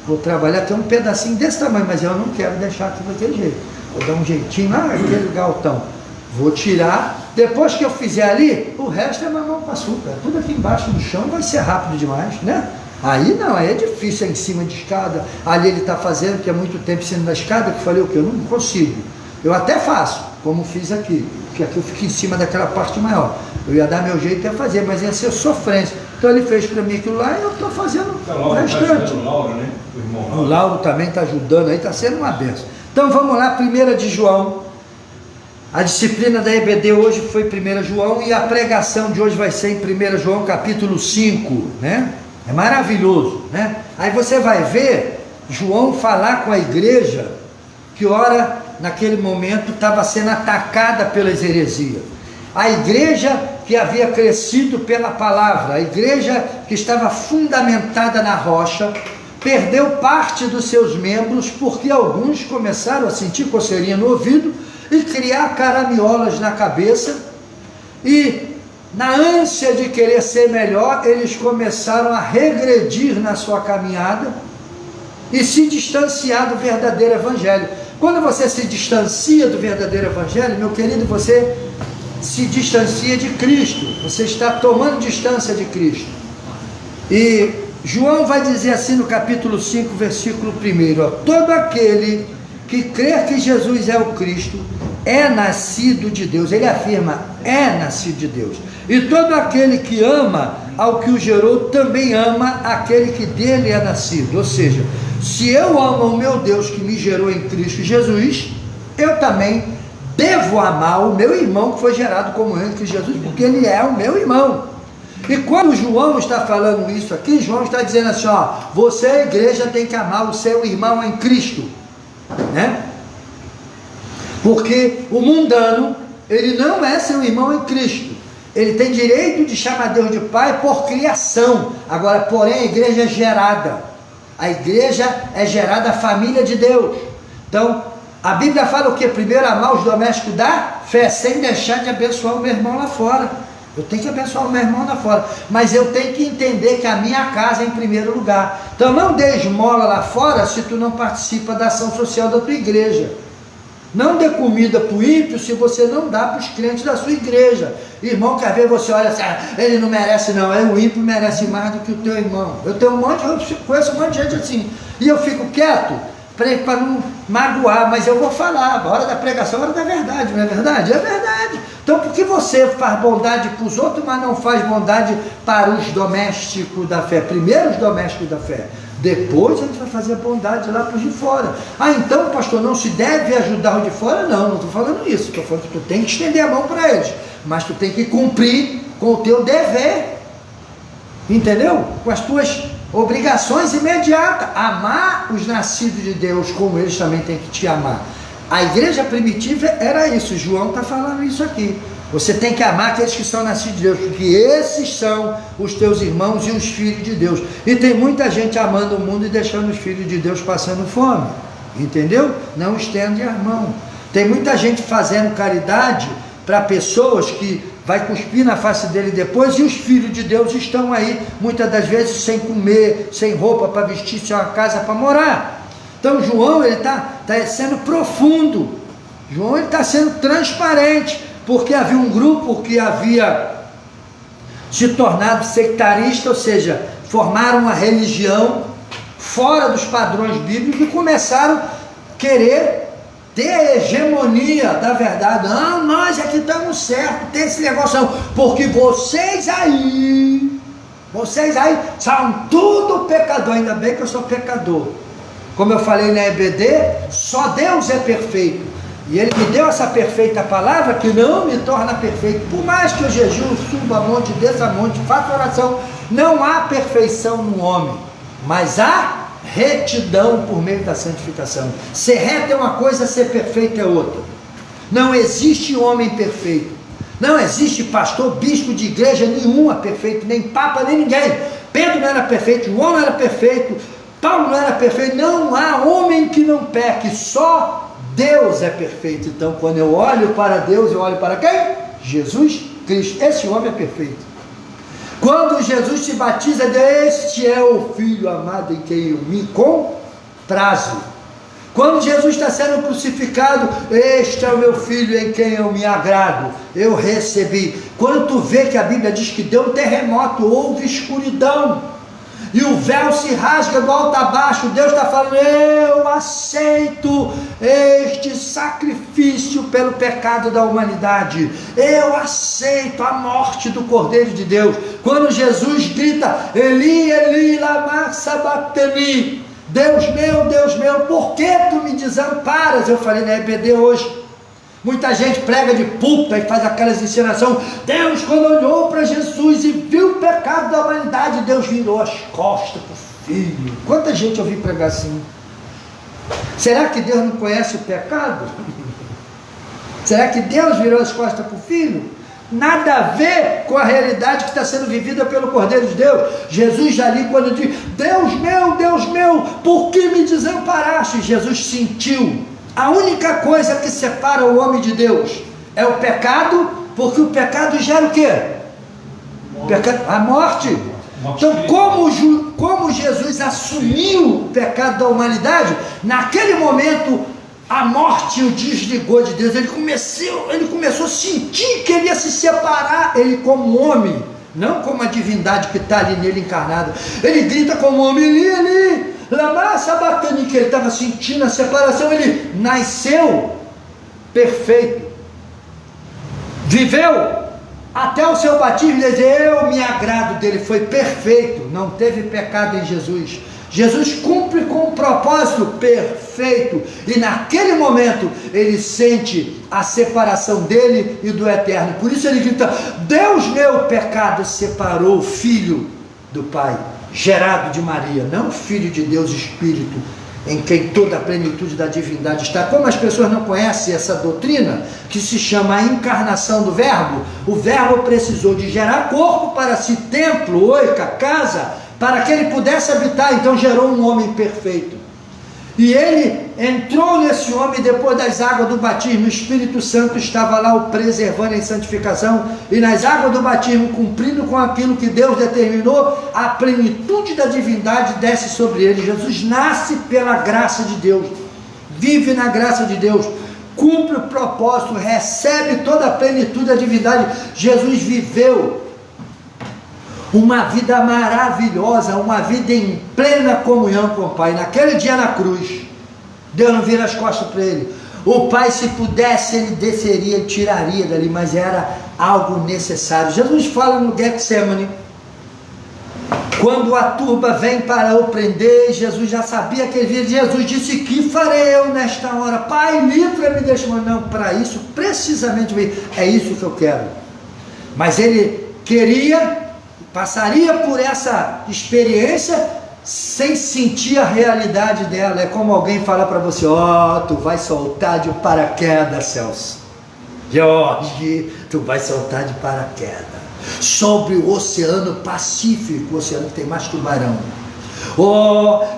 vou trabalhar, tem um pedacinho desse tamanho, mas eu não quero deixar aqui daquele jeito. Vou dar um jeitinho lá, aquele galtão. Vou tirar, depois que eu fizer ali, o resto é mamão com açúcar. Tudo aqui embaixo do chão vai ser rápido demais, né? Aí não, aí é difícil, é em cima de escada. Ali ele está fazendo, que é muito tempo sendo na escada, que eu falei: o que? Eu não consigo. Eu até faço, como fiz aqui, porque aqui eu fico em cima daquela parte maior. Eu ia dar meu jeito e ia fazer, mas ia ser sofrência. Então ele fez para mim aquilo lá e eu estou fazendo o restante. O Lauro, né? O Lauro também está ajudando aí, está sendo uma benção. Então vamos lá, 1 de João. A disciplina da EBD hoje foi 1 João, e a pregação de hoje vai ser em 1 João capítulo 5, né? É maravilhoso, né? Aí você vai ver João falar com a igreja que ora naquele momento estava sendo atacada pelas heresias. A igreja que havia crescido pela palavra, a igreja que estava fundamentada na rocha, perdeu parte dos seus membros porque alguns começaram a sentir coceirinha no ouvido e criar caramiolas na cabeça, e na ânsia de querer ser melhor, eles começaram a regredir na sua caminhada e se distanciar do verdadeiro evangelho. Quando você se distancia do verdadeiro evangelho, meu querido, você se distancia de Cristo, você está tomando distância de Cristo. E João vai dizer assim no capítulo 5, versículo 1, ó, todo aquele que crer que Jesus é o Cristo é nascido de Deus. Ele afirma, é nascido de Deus. E todo aquele que ama ao que o gerou, também ama aquele que dele é nascido. Ou seja, se eu amo o meu Deus que me gerou em Cristo Jesus, eu também devo amar o meu irmão que foi gerado como eu em Cristo Jesus, porque ele é o meu irmão. E quando João está falando isso aqui, João está dizendo assim, ó, você, a igreja, tem que amar o seu irmão em Cristo, né? Porque o mundano, ele não é seu irmão em Cristo. Ele tem direito de chamar Deus de Pai por criação. Agora, porém, a igreja é gerada. A igreja é gerada a família de Deus. Então, a Bíblia fala o quê? Primeiro, amar os domésticos da fé, sem deixar de abençoar o meu irmão lá fora. Eu tenho que abençoar o meu irmão lá fora, mas eu tenho que entender que a minha casa é em primeiro lugar. Então não dê esmola lá fora se tu não participa da ação social da tua igreja. Não dê comida para o ímpio se você não dá para os crentes da sua igreja. Irmão, quer ver, você olha assim, ele não merece não, o ímpio merece mais do que o teu irmão. Eu conheço um monte de gente assim, e eu fico quieto para não magoar, mas eu vou falar, a hora da pregação, a hora da verdade, não é verdade? É verdade. Então por que você faz bondade para os outros, mas não faz bondade para os domésticos da fé? Primeiro os domésticos da fé, depois a gente vai fazer bondade lá para os de fora. Ah, então pastor, não se deve ajudar os de fora? Não estou falando isso, estou falando que tu tem que estender a mão para eles, mas tu tem que cumprir com o teu dever, entendeu? Com as tuas obrigações imediatas, amar os nascidos de Deus como eles também têm que te amar. A igreja primitiva era isso, João está falando isso aqui. Você tem que amar aqueles que são nascidos de Deus, porque esses são os teus irmãos e os filhos de Deus. E tem muita gente amando o mundo e deixando os filhos de Deus passando fome, entendeu? Não estende a mão. Tem muita gente fazendo caridade para pessoas que vai cuspir na face dele depois, e os filhos de Deus estão aí, muitas das vezes sem comer, sem roupa para vestir, sem uma casa para morar. Então João, ele está sendo profundo, João está sendo transparente, porque havia um grupo que havia se tornado sectarista, ou seja, formaram uma religião fora dos padrões bíblicos e começaram a querer ter a hegemonia da verdade. Não, nós aqui estamos certos, tem esse negócio não, porque vocês aí são tudo pecador. Ainda bem que eu sou pecador. Como eu falei na EBD, só Deus é perfeito, e Ele me deu essa perfeita palavra que não me torna perfeito. Por mais que eu jejum, suba a monte, desça a monte, faça oração, não há perfeição no homem, mas há retidão por meio da santificação. Ser reto é uma coisa, ser perfeito é outra. Não existe homem perfeito, não existe pastor, bispo de igreja nenhuma perfeito, nem papa, nem ninguém. Pedro não era perfeito, João não era perfeito, Paulo não era perfeito. Não há homem que não peque, só Deus é perfeito. Então quando eu olho para Deus, eu olho para quem? Jesus Cristo, esse homem é perfeito. Quando Jesus se batiza, este é o Filho amado em quem eu me comprazo. Quando Jesus está sendo crucificado, este é o meu Filho em quem eu me agrado, eu recebi. Quando tu vê que a Bíblia diz que deu um terremoto, houve escuridão, e o véu se rasga do alto a baixo, Deus está falando, eu aceito este sacrifício pelo pecado da humanidade, eu aceito a morte do Cordeiro de Deus. Quando Jesus grita, Eli, Eli, lama sabachthani, Deus meu, por que tu me desamparas? Eu falei na EBD hoje, muita gente prega de púlpito e faz aquelas ensinações. Deus, quando olhou para Jesus e viu o pecado da humanidade, Deus virou as costas para o Filho. Quanta gente ouviu pregar assim? Será que Deus não conhece o pecado? Será que Deus virou as costas para o Filho? Nada a ver com a realidade que está sendo vivida pelo Cordeiro de Deus. Jesus já ali quando diz, Deus meu, por que me desamparaste? Jesus sentiu, a única coisa que separa o homem de Deus é o pecado, porque o pecado gera o quê? A morte. Então como Jesus assumiu o pecado da humanidade, naquele momento a morte o desligou de Deus. Ele começou a sentir que ele ia se separar, ele como homem, não como a divindade que está ali nele encarnada. Ele grita como homem, Eli, lama sabachthani, que ele estava sentindo a separação. Ele nasceu perfeito, viveu até o seu batismo, eu me agrado dele, foi perfeito, não teve pecado em Jesus. Jesus cumpre com um propósito perfeito, e naquele momento ele sente a separação dele e do eterno. Por isso ele grita, Deus meu, pecado separou o Filho do Pai, gerado de Maria, não Filho de Deus Espírito, em quem toda a plenitude da divindade está. Como as pessoas não conhecem essa doutrina, que se chama a encarnação do Verbo, o Verbo precisou de gerar corpo para si, templo, oica, casa, para que ele pudesse habitar, então gerou um homem perfeito. E ele entrou nesse homem depois das águas do batismo. O Espírito Santo estava lá o preservando em santificação, e nas águas do batismo, cumprindo com aquilo que Deus determinou, a plenitude da divindade desce sobre ele. Jesus nasce pela graça de Deus, vive na graça de Deus, cumpre o propósito, recebe toda a plenitude da divindade. Jesus viveu uma vida maravilhosa, uma vida em plena comunhão com o Pai. Naquele dia na cruz, Deus não vira as costas para ele. O Pai, se pudesse, ele desceria, ele tiraria dali, mas era algo necessário. Jesus fala no Getsemane, quando a turba vem para o prender, Jesus já sabia que ele vinha. Jesus disse, que farei eu nesta hora? Pai, livra-me deste mal. Não, para isso, precisamente, é isso que eu quero. Mas ele passaria por essa experiência sem sentir a realidade dela. É como alguém falar para você, tu vai soltar de paraquedas, Celso. Jorge, tu vai soltar de paraquedas sobre o Oceano Pacífico, o oceano que tem mais tubarão.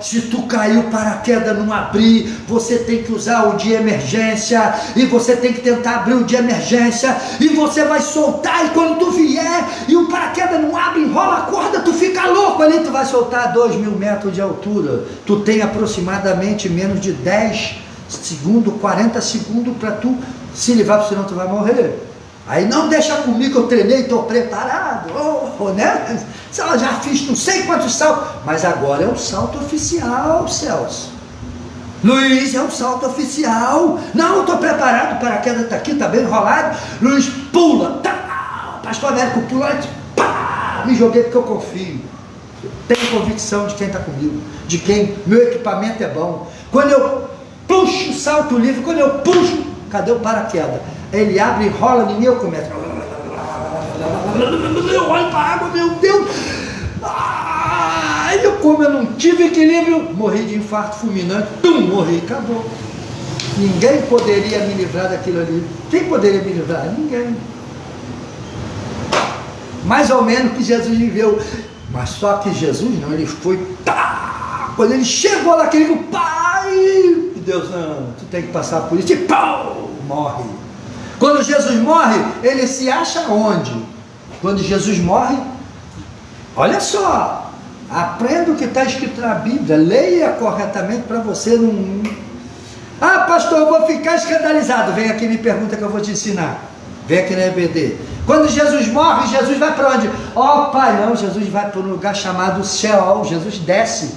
Se tu caiu paraquedas não abrir, você tem que usar o de emergência, e você tem que tentar abrir o de emergência, e você vai soltar, e quando tu vier, e o paraquedas não abre, enrola a corda, tu fica louco ali, tu vai soltar a 2.000 metros de altura, tu tem aproximadamente menos de 10 segundos, 40 segundos para tu se livrar, senão tu vai morrer. Aí não deixa comigo, eu treinei, estou preparado, né? Eu já fiz não sei quantos saltos, mas agora é o salto oficial, Celso. Luiz, é o salto oficial. Não, eu estou preparado, o paraquedas está aqui, está bem enrolado. Luiz pula, pastor Américo pula, me joguei porque eu confio. Eu tenho convicção de quem está comigo, de quem meu equipamento é bom. Quando eu puxo o salto livre, quando eu puxo, cadê o paraquedas? Ele abre e rola em mim, eu começo. Eu olho para a água, meu Deus. Como eu não tive equilíbrio, morri de infarto fulminante. Morri, acabou. Ninguém poderia me livrar daquilo ali. Quem poderia me livrar? Ninguém. Mais ou menos que Jesus viveu. Mas só que Jesus não, ele foi. Quando ele chegou lá, aquele Pai, Deus, não, tu tem que passar por isso. E morre. Quando Jesus morre, ele se acha onde? Quando Jesus morre, olha só, aprenda o que está escrito na Bíblia, leia corretamente para você não... pastor, eu vou ficar escandalizado. Vem aqui e me pergunta que eu vou te ensinar. Vem aqui na EBD. Quando Jesus morre, Jesus vai para onde? Pai, não, Jesus vai para um lugar chamado Sheol. Jesus desce.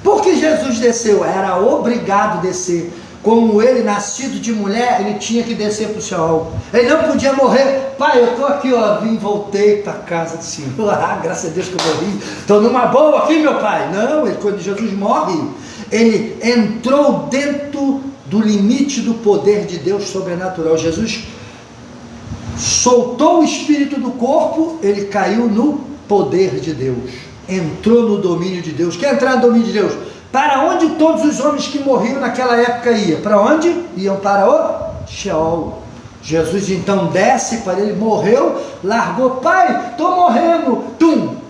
Por que Jesus desceu? Era obrigado a descer. Como ele, nascido de mulher, ele tinha que descer para o Sheol. Ele não podia morrer. Pai, eu estou aqui, voltei para a casa do Senhor. Graças a Deus que eu morri. Estou numa boa aqui, meu pai. Não, quando Jesus morre, ele entrou dentro do limite do poder de Deus sobrenatural. Jesus soltou o espírito do corpo, ele caiu no poder de Deus. Entrou no domínio de Deus. Quer entrar no domínio de Deus? Para onde todos os homens que morriam naquela época iam? Para onde? Iam para o Sheol. Jesus então desce para ele, morreu, largou, pai, estou morrendo,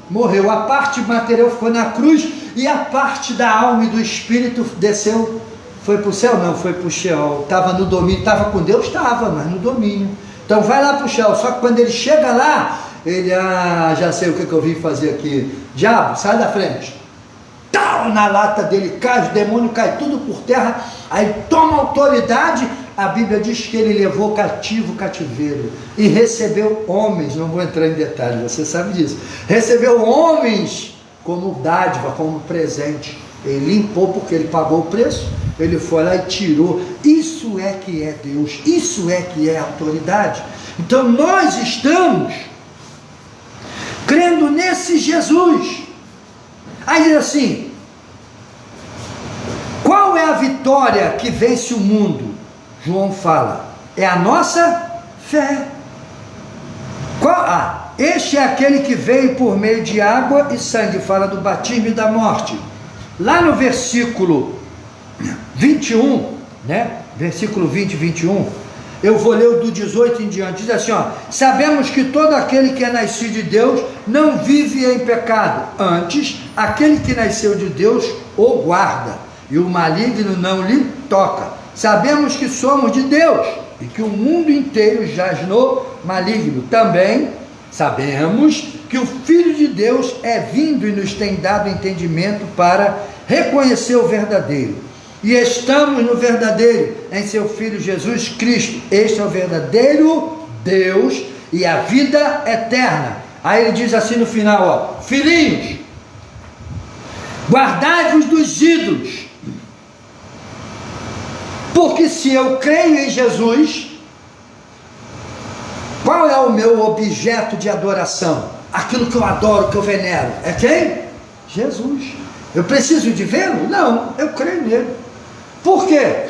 morreu. A parte material ficou na cruz e a parte da alma e do espírito desceu, foi para o céu? Não, foi para o Sheol. Estava no domínio, estava com Deus? Estava, mas no domínio. Então vai lá para o Sheol. Só que quando ele chega lá, ele, já sei o que eu vim fazer aqui. Diabo, sai da frente. Na lata dele cai, os demônios caem tudo por terra. Aí toma autoridade. A Bíblia diz que ele levou cativo o cativeiro e recebeu homens, não vou entrar em detalhes, você sabe disso, recebeu homens como dádiva, como presente. Ele limpou porque ele pagou o preço, ele foi lá e tirou. Isso é que é Deus, isso é que é autoridade. Então nós estamos crendo nesse Jesus. Aí diz assim, qual é a vitória que vence o mundo? João fala, é a nossa fé. Este é aquele que veio por meio de água e sangue, fala do batismo e da morte. Lá no versículo 21, né? Versículo 20 e 21, eu vou ler o do 18 em diante, diz assim, sabemos que todo aquele que é nascido de Deus não vive em pecado, antes, aquele que nasceu de Deus o guarda, e o maligno não lhe toca. Sabemos que somos de Deus e que o mundo inteiro jaz no maligno. Também sabemos que o Filho de Deus é vindo e nos tem dado entendimento para reconhecer o verdadeiro. E estamos no verdadeiro, em seu Filho Jesus Cristo. Este é o verdadeiro Deus e a vida eterna. Aí ele diz assim no final, filhinhos, guardai-vos dos ídolos. Porque se eu creio em Jesus, qual é o meu objeto de adoração? Aquilo que eu adoro, que eu venero, é quem? Jesus. Eu preciso de vê-lo? Não, eu creio nele. Por quê?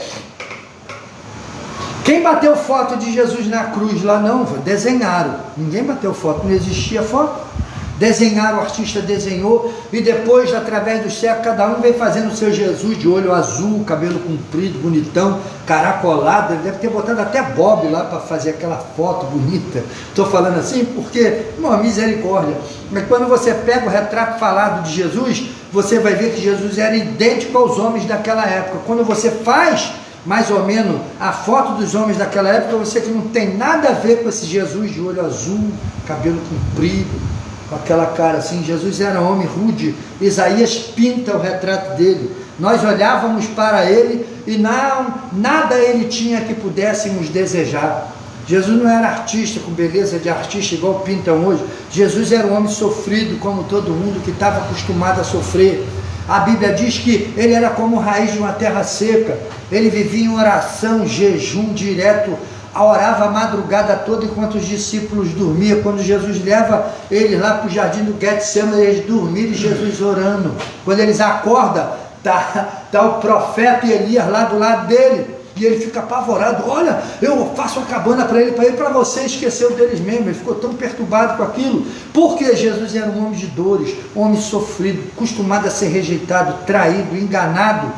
Quem bateu foto de Jesus na cruz lá? Não, desenharam. Ninguém bateu foto, não existia foto. Desenharam, o artista desenhou, e depois, através do século, cada um vem fazendo o seu Jesus de olho azul, cabelo comprido, bonitão, caracolado. Ele deve ter botado até Bob lá para fazer aquela foto bonita. Estou falando assim porque, uma misericórdia. Mas quando você pega o retrato falado de Jesus, você vai ver que Jesus era idêntico aos homens daquela época. Quando você faz mais ou menos a foto dos homens daquela época, você que não tem nada a ver com esse Jesus de olho azul, cabelo comprido, com aquela cara assim. Jesus era homem rude. Isaías pinta o retrato dele. Nós olhávamos para ele e nada ele tinha que pudéssemos desejar. Jesus não era artista, com beleza de artista igual pintam hoje. Jesus era um homem sofrido, como todo mundo que estava acostumado a sofrer. A Bíblia diz que ele era como raiz de uma terra seca. Ele vivia em oração, jejum direto, orava a madrugada toda enquanto os discípulos dormiam. Quando Jesus leva eles lá para o jardim do Getsemane, eles dormiram e Jesus orando. Quando eles acordam, tá o profeta Elias lá do lado dele, e ele fica apavorado. Olha, eu faço uma cabana para ele, para você. Esqueceu deles mesmo. Ele ficou tão perturbado com aquilo, porque Jesus era um homem de dores, um homem sofrido, acostumado a ser rejeitado, traído, enganado.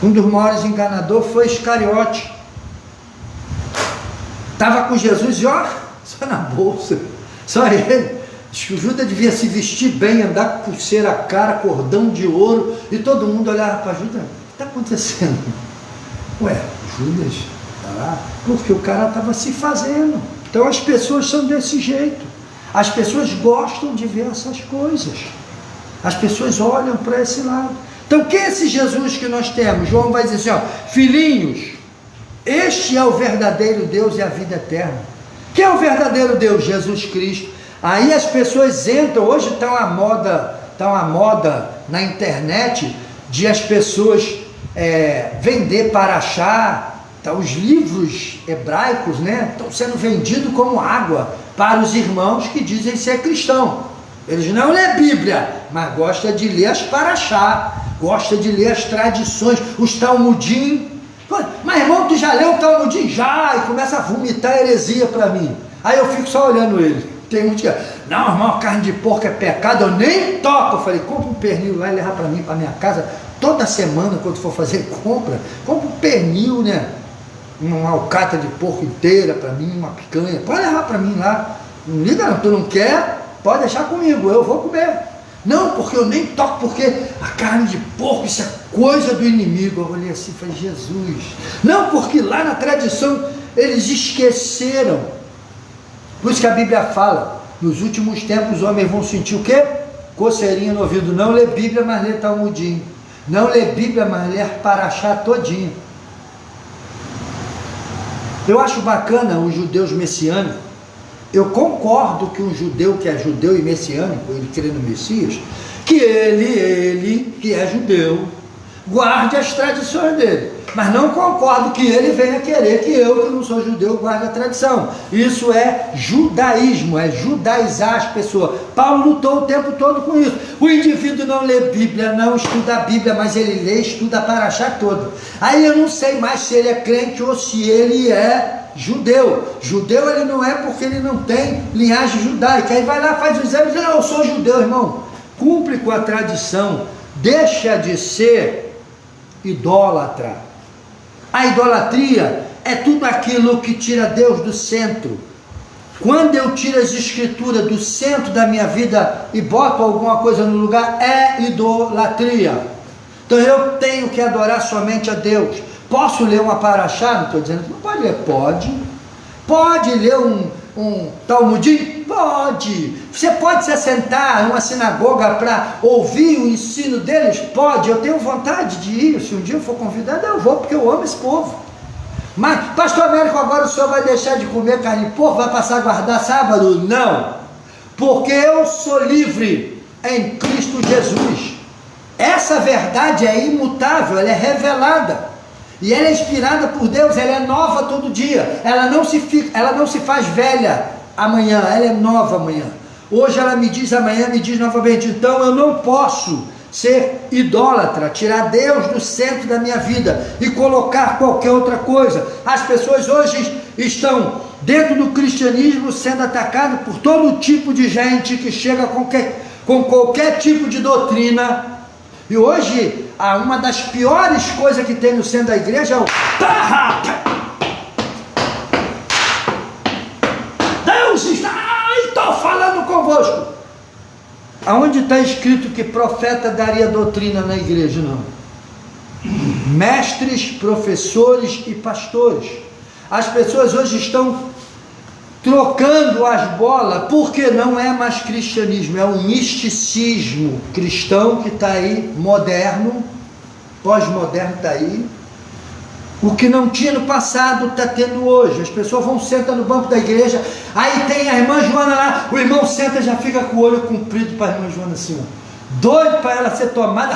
Um dos maiores enganadores foi Iscariote. Estava com Jesus e só na bolsa, só ele. Diz que o Judas devia se vestir bem, andar com pulseira, cara, cordão de ouro, e todo mundo olhava para Judas. O que está acontecendo? Ué, Judas está lá porque o cara estava se fazendo. Então as pessoas são desse jeito. As pessoas gostam de ver essas coisas. As pessoas olham para esse lado. Então quem é esse Jesus que nós temos? João vai dizer assim, filhinhos, este é o verdadeiro Deus e a vida eterna. Quem é o verdadeiro Deus? Jesus Cristo. Aí as pessoas entram, hoje está uma moda na internet de as pessoas vender paraxá, os livros hebraicos, né, estão sendo vendidos como água para os irmãos que dizem ser cristão. Eles não lêem Bíblia, mas gostam de ler as paraxá, gostam de ler as tradições, os talmudim. Mas irmão, tu já leu o talmudim? Já! E começa a vomitar heresia para mim. Aí eu fico só olhando ele. Tem um que não, irmão, carne de porco é pecado, eu nem toco. Eu falei, compra um pernil lá e leva para mim, para minha casa. Toda semana, quando for fazer compra um pernil, né? uma alcatra de porco inteira para mim, uma picanha, pode levar para mim lá, não liga não, tu não quer, pode deixar comigo, eu vou comer. Não, porque eu nem toco, porque a carne de porco, isso é coisa do inimigo. Eu olhei assim e falei, Jesus. Não, porque lá na tradição eles esqueceram. Por isso que a Bíblia fala, nos últimos tempos os homens vão sentir o quê? Coceirinha no ouvido. Não lê Bíblia, mas lê Talmudinho. Não lê Bíblia, mas lê Paraxá todinho. Eu acho bacana os judeus messiânicos. Eu concordo que um judeu que é judeu e messiânico, ele crê no Messias, que ele que é judeu, guarde as tradições dele. Mas não concordo que ele venha querer que eu, que não sou judeu, guarde a tradição. Isso é judaísmo, é judaizar as pessoas. Paulo lutou o tempo todo com isso. O indivíduo não lê Bíblia, não estuda a Bíblia, mas ele lê e estuda a Paraxá toda. Aí eu não sei mais se ele é crente ou se ele é judeu. Judeu ele não é porque ele não tem linhagem judaica. Aí vai lá, faz o exame e diz, não, eu sou judeu, irmão. Cumpre com a tradição, deixa de ser idólatra. A idolatria é tudo aquilo que tira Deus do centro. Quando eu tiro as escrituras do centro da minha vida e boto alguma coisa no lugar, é idolatria. Então eu tenho que adorar somente a Deus. Posso ler uma Paraxá? Não estou dizendo que não pode ler. Pode. Pode ler um Talmudinho? Pode. Você pode se assentar em uma sinagoga para ouvir o ensino deles? Pode. Eu tenho vontade de ir. Se um dia eu for convidado, eu vou, porque eu amo esse povo. Mas, pastor Américo, agora o senhor vai deixar de comer carne de porco? Vai passar a guardar sábado? Não. Porque eu sou livre em Cristo Jesus. Essa verdade é imutável, ela é revelada. E ela é inspirada por Deus, ela é nova todo dia. Ela não se faz velha amanhã, ela é nova amanhã. Hoje ela me diz, amanhã me diz novamente. Então eu não posso ser idólatra, tirar Deus do centro da minha vida e colocar qualquer outra coisa. As pessoas hoje estão dentro do cristianismo sendo atacadas por todo tipo de gente que chega com qualquer tipo de doutrina. E hoje, uma das piores coisas que tem no centro da igreja é o Deus está, estou falando convosco. Aonde está escrito que profeta daria doutrina na igreja? Não. Mestres, professores e pastores. As pessoas hoje estão trocando as bolas, porque não é mais cristianismo, é um misticismo cristão que está aí, moderno, pós-moderno está aí. O que não tinha no passado está tendo hoje. As pessoas vão sentar no banco da igreja, aí tem a irmã Joana lá, o irmão senta e já fica com o olho comprido para a irmã Joana assim, ó. Doido para ela ser tomada.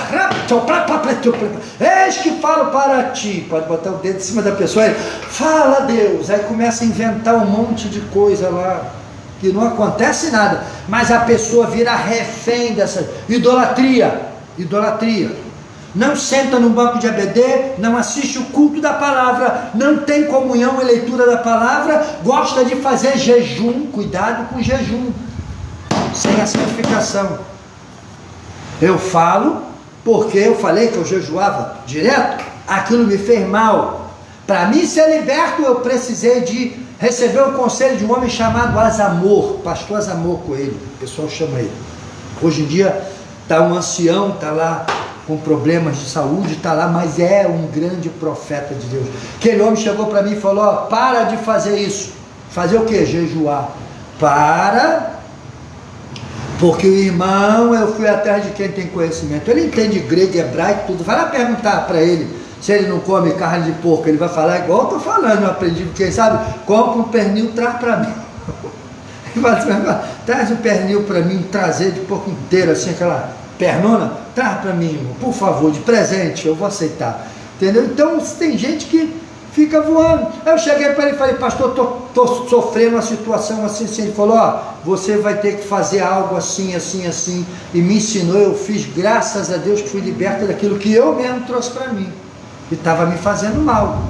Eis que falo para ti. Pode botar o dedo em cima da pessoa e fala, Deus. Aí começa a inventar um monte de coisa lá que não acontece nada, mas a pessoa vira refém dessa idolatria. Não senta no banco de ABD, não assiste o culto da palavra, não tem comunhão e leitura da palavra, gosta de fazer jejum. Cuidado com o jejum sem a santificação. Eu falo porque eu falei que eu jejuava direto, aquilo me fez mal. Para mim ser liberto, eu precisei de receber o conselho de um homem chamado Azamor, pastor Azamor Coelho, o pessoal chama ele. Hoje em dia está um ancião, está lá com problemas de saúde, está lá, mas é um grande profeta de Deus. Aquele homem chegou para mim e falou, ó, para de fazer isso. Fazer o que? Jejuar. Porque o irmão, eu fui atrás de quem tem conhecimento, ele entende grego, hebraico, tudo. Vai lá perguntar para ele se ele não come carne de porco. Ele vai falar igual eu estou falando, eu aprendi, porque sabe, compra um pernil, traz para mim. Ele vai dizer, traz um pernil para mim, trazer de porco inteiro, assim, aquela pernona, traz para mim, irmão, por favor, de presente, eu vou aceitar. Entendeu? Então, tem gente que fica voando. Eu cheguei para ele e falei, pastor, estou sofrendo uma situação assim, assim. Ele falou, ó, você vai ter que fazer algo assim, assim, assim. E me ensinou, eu fiz, graças a Deus, que fui liberto daquilo que eu mesmo trouxe para mim, que estava me fazendo mal.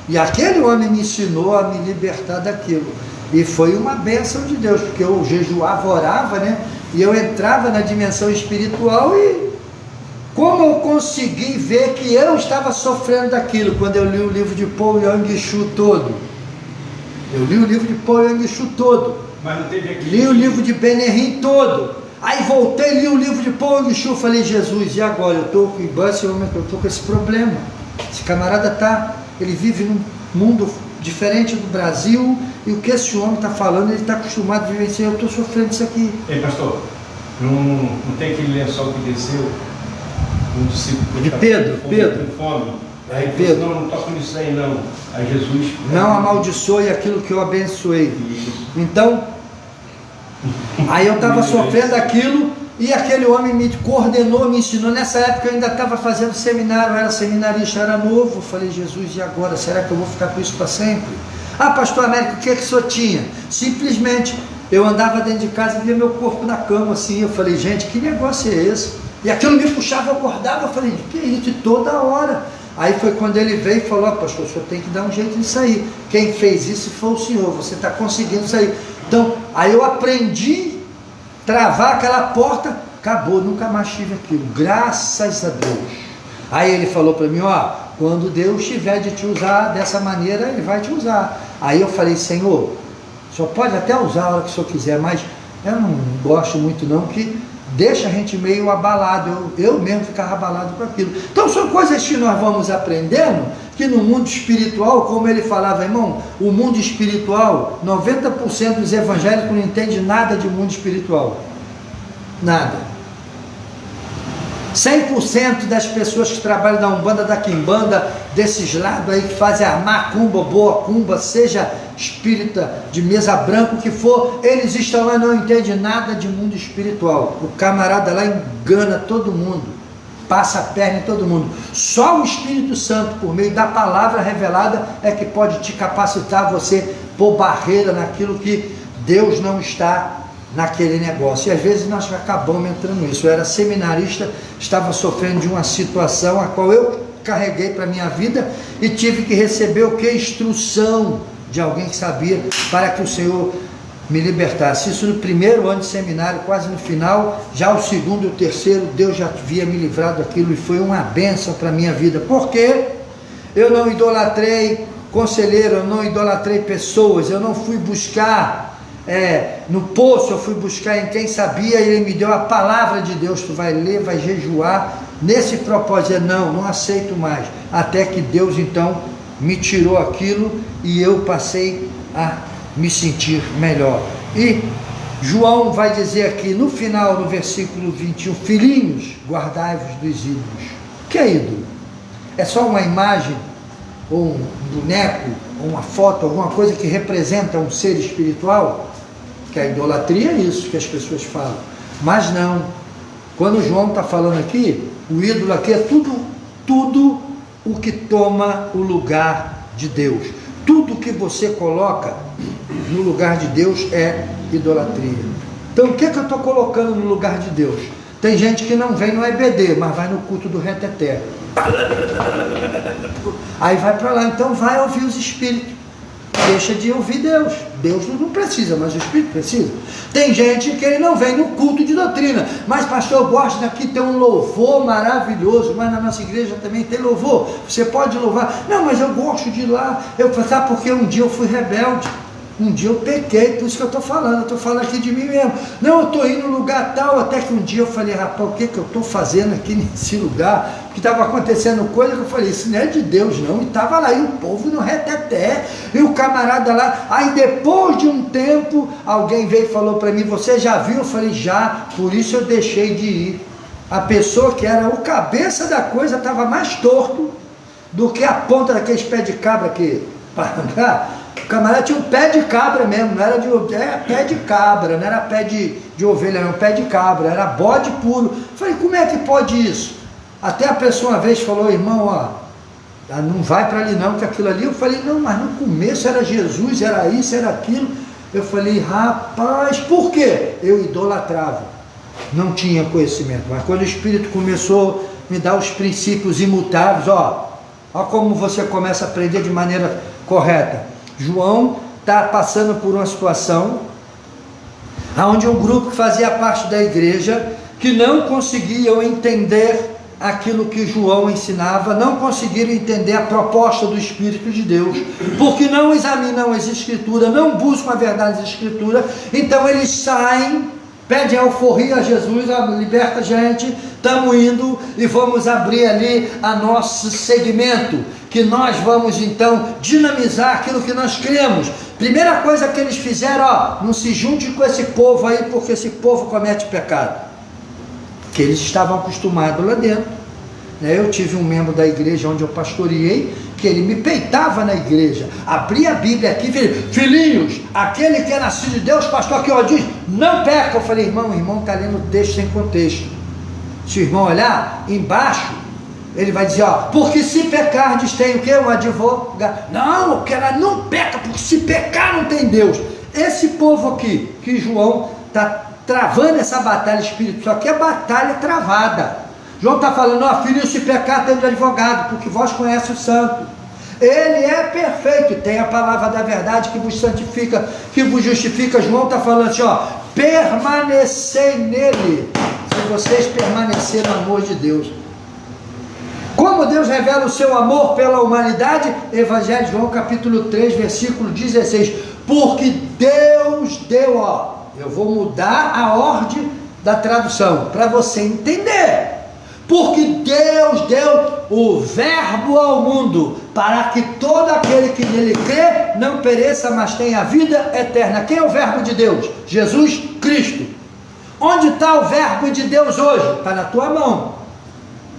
E aquele homem me ensinou a me libertar daquilo. E foi uma bênção de Deus, porque eu jejuava, orava, né? E eu entrava na dimensão espiritual e Como eu consegui ver que eu estava sofrendo daquilo quando eu li o livro de Paul Yang-Shu todo? Eu li o livro de Paul Yang-Shu todo. Mas não teve aqui. Li o livro de Benihim todo. Aí voltei, li o livro de Paul Yang-Shu, falei, Jesus, e agora? Eu estou com esse problema. Esse camarada ele vive num mundo diferente do Brasil, e o que esse homem está falando, ele está acostumado a vivenciar, eu estou sofrendo isso aqui. Ei, pastor, não tem aquele lençol que desceu? Um discípulo De Pedro. Com fome. Aí Pedro. Não toca nisso aí não. Aí Jesus... Não amaldiçoe aquilo que eu abençoei. Então, aí eu estava sofrendo aquilo, e aquele homem me coordenou, me ensinou. Nessa época eu ainda estava fazendo seminário, eu era seminarista, era novo. Eu falei, Jesus, e agora? Será que eu vou ficar com isso para sempre? Ah, pastor Américo, o que o senhor tinha? Simplesmente, eu andava dentro de casa e via meu corpo na cama assim. Eu falei, gente, que negócio é esse? E aquilo me puxava, eu acordava, eu falei, que é isso? E toda hora. Aí foi quando ele veio e falou, pastor, o senhor tem que dar um jeito de sair. Quem fez isso foi o senhor, você está conseguindo sair. Então, aí eu aprendi a travar aquela porta, acabou, nunca mais tive aquilo, graças a Deus. Aí ele falou para mim, quando Deus tiver de te usar dessa maneira, Ele vai te usar. Aí eu falei, Senhor, o senhor pode até usar a hora que o senhor quiser, mas eu não gosto muito não, que deixa a gente meio abalado, eu mesmo ficava abalado com aquilo. Então são coisas que nós vamos aprendendo, que no mundo espiritual, como ele falava, irmão, o mundo espiritual, 90% dos evangélicos não entende nada de mundo espiritual, nada. 100% das pessoas que trabalham da Umbanda, da Quimbanda, desses lados aí que fazem a macumba, boa cumba, seja espírita de mesa branca, o que for, eles estão lá e não entendem nada de mundo espiritual. O camarada lá engana todo mundo, passa a perna em todo mundo. Só o Espírito Santo, por meio da palavra revelada, é que pode te capacitar você pôr barreira naquilo que Deus não está naquele negócio. E às vezes nós acabamos entrando nisso. Eu era seminarista, estava sofrendo de uma situação a qual eu carreguei para a minha vida e tive que receber o que? Instrução de alguém que sabia, para que o Senhor me libertasse. Isso no primeiro ano de seminário, quase no final. Já o segundo e o terceiro, Deus já havia me livrado daquilo e foi uma bênção para a minha vida. Por quê? Eu não idolatrei conselheiro, eu não idolatrei pessoas, eu não fui buscar no poço, eu fui buscar em quem sabia, e ele me deu a palavra de Deus, tu vai ler, vai jejuar, nesse propósito, não aceito mais, até que Deus então me tirou aquilo, e eu passei a me sentir melhor. E João vai dizer aqui, no final, no versículo 21, filhinhos, guardai-vos dos ídolos. O que é ídolo? É só uma imagem, ou um boneco, ou uma foto, alguma coisa que representa um ser espiritual? Que a idolatria é isso que as pessoas falam, mas não. Quando João está falando aqui, o ídolo aqui é tudo o que toma o lugar de Deus. Tudo que você coloca no lugar de Deus é idolatria. Então o que eu estou colocando no lugar de Deus? Tem gente que não vem no EBD, mas vai no culto do reteté, aí vai para lá, então vai ouvir os espíritos. Deixa de ouvir Deus. Deus não precisa, mas o Espírito precisa. Tem gente que ele não vem no culto de doutrina. Mas pastor, eu gosto daqui, tem um louvor maravilhoso. Mas na nossa igreja também tem louvor. Você pode louvar. Não, mas eu gosto de ir lá. Sabe porque um dia eu fui rebelde. Um dia eu pequei, por isso que eu estou falando. Eu estou falando aqui de mim mesmo. Não, eu estou indo no lugar tal. Até que um dia eu falei, rapaz, o que eu estou fazendo aqui nesse lugar? Porque estava acontecendo coisa que eu falei, isso não é de Deus não. E estava lá, e o povo no reteté, e o camarada lá. Aí depois de um tempo, alguém veio e falou para mim, você já viu? Eu falei, já, por isso eu deixei de ir. A pessoa que era o cabeça da coisa estava mais torto do que a ponta daqueles pés de cabra que... O camarada tinha um pé de cabra mesmo, não era pé de cabra, não era pé de ovelha, não, pé de cabra, era bode puro. Eu falei, como é que pode isso? Até a pessoa uma vez falou, irmão, não vai para ali não, que aquilo ali, eu falei, não, mas no começo era Jesus, era isso, era aquilo. Eu falei, rapaz, por quê? Eu idolatrava, não tinha conhecimento, mas quando o Espírito começou a me dar os princípios imutáveis, ó como você começa a aprender de maneira correta. João está passando por uma situação onde um grupo que fazia parte da igreja, que não conseguiam entender aquilo que João ensinava, não conseguiram entender a proposta do Espírito de Deus, porque não examinam as Escrituras, não buscam a verdade das Escrituras, então eles saem, pedem alforria a Jesus, liberta a gente, estamos indo e vamos abrir ali a nosso segmento, que nós vamos então dinamizar aquilo que nós cremos. Primeira coisa que eles fizeram, não se junte com esse povo aí, porque esse povo comete pecado. Que eles estavam acostumados lá dentro. Eu tive um membro da igreja onde eu pastoreei, que ele me peitava na igreja, abria a Bíblia aqui, filhinhos, aquele que é nascido de Deus, pastor, aqui ó, diz, não peca. Eu falei, irmão, o irmão está lendo o texto sem contexto. Se o irmão olhar embaixo, ele vai dizer, porque se pecardes tem o que? Um advogado. Não, que ela não peca, porque se pecar não tem Deus. Esse povo aqui, que João está travando essa batalha espiritual, que é batalha travada. João está falando, filho, se pecar tem de advogado, porque vós conhece o santo. Ele é perfeito, tem a palavra da verdade que vos santifica, que vos justifica. João está falando assim, permanecei nele, se vocês permanecerem no amor de Deus. Como Deus revela o seu amor pela humanidade? Evangelho de João capítulo 3, versículo 16, porque Deus deu, eu vou mudar a ordem da tradução, para você entender, porque Deus deu o verbo ao mundo, para que todo aquele que nele crê, não pereça, mas tenha a vida eterna. Quem é o verbo de Deus? Jesus Cristo. Onde está o verbo de Deus hoje? Está na tua mão.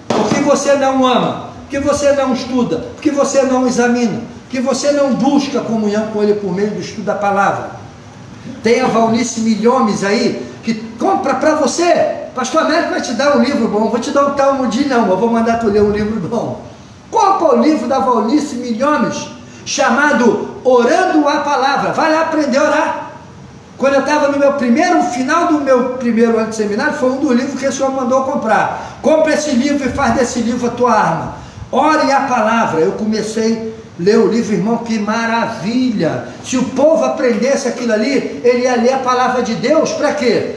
Porque você não ama, porque você não estuda, porque você não examina, porque você não busca comunhão com Ele por meio do estudo da palavra. Tem a Valnice Milhomes aí, que compra para você. Pastor Américo vai te dar um livro bom, vou te dar um Talmud, não, eu vou mandar tu ler um livro bom. Qual é o livro da Valnice Milhomes, chamado Orando a Palavra? Vai lá aprender a orar. Quando eu estava no final do meu primeiro ano de seminário, foi um dos livros que o senhor mandou comprar. Compre esse livro e faz desse livro a tua arma. Ore a palavra. Eu comecei a ler o livro, irmão, que maravilha. Se o povo aprendesse aquilo ali, ele ia ler a palavra de Deus. Para quê?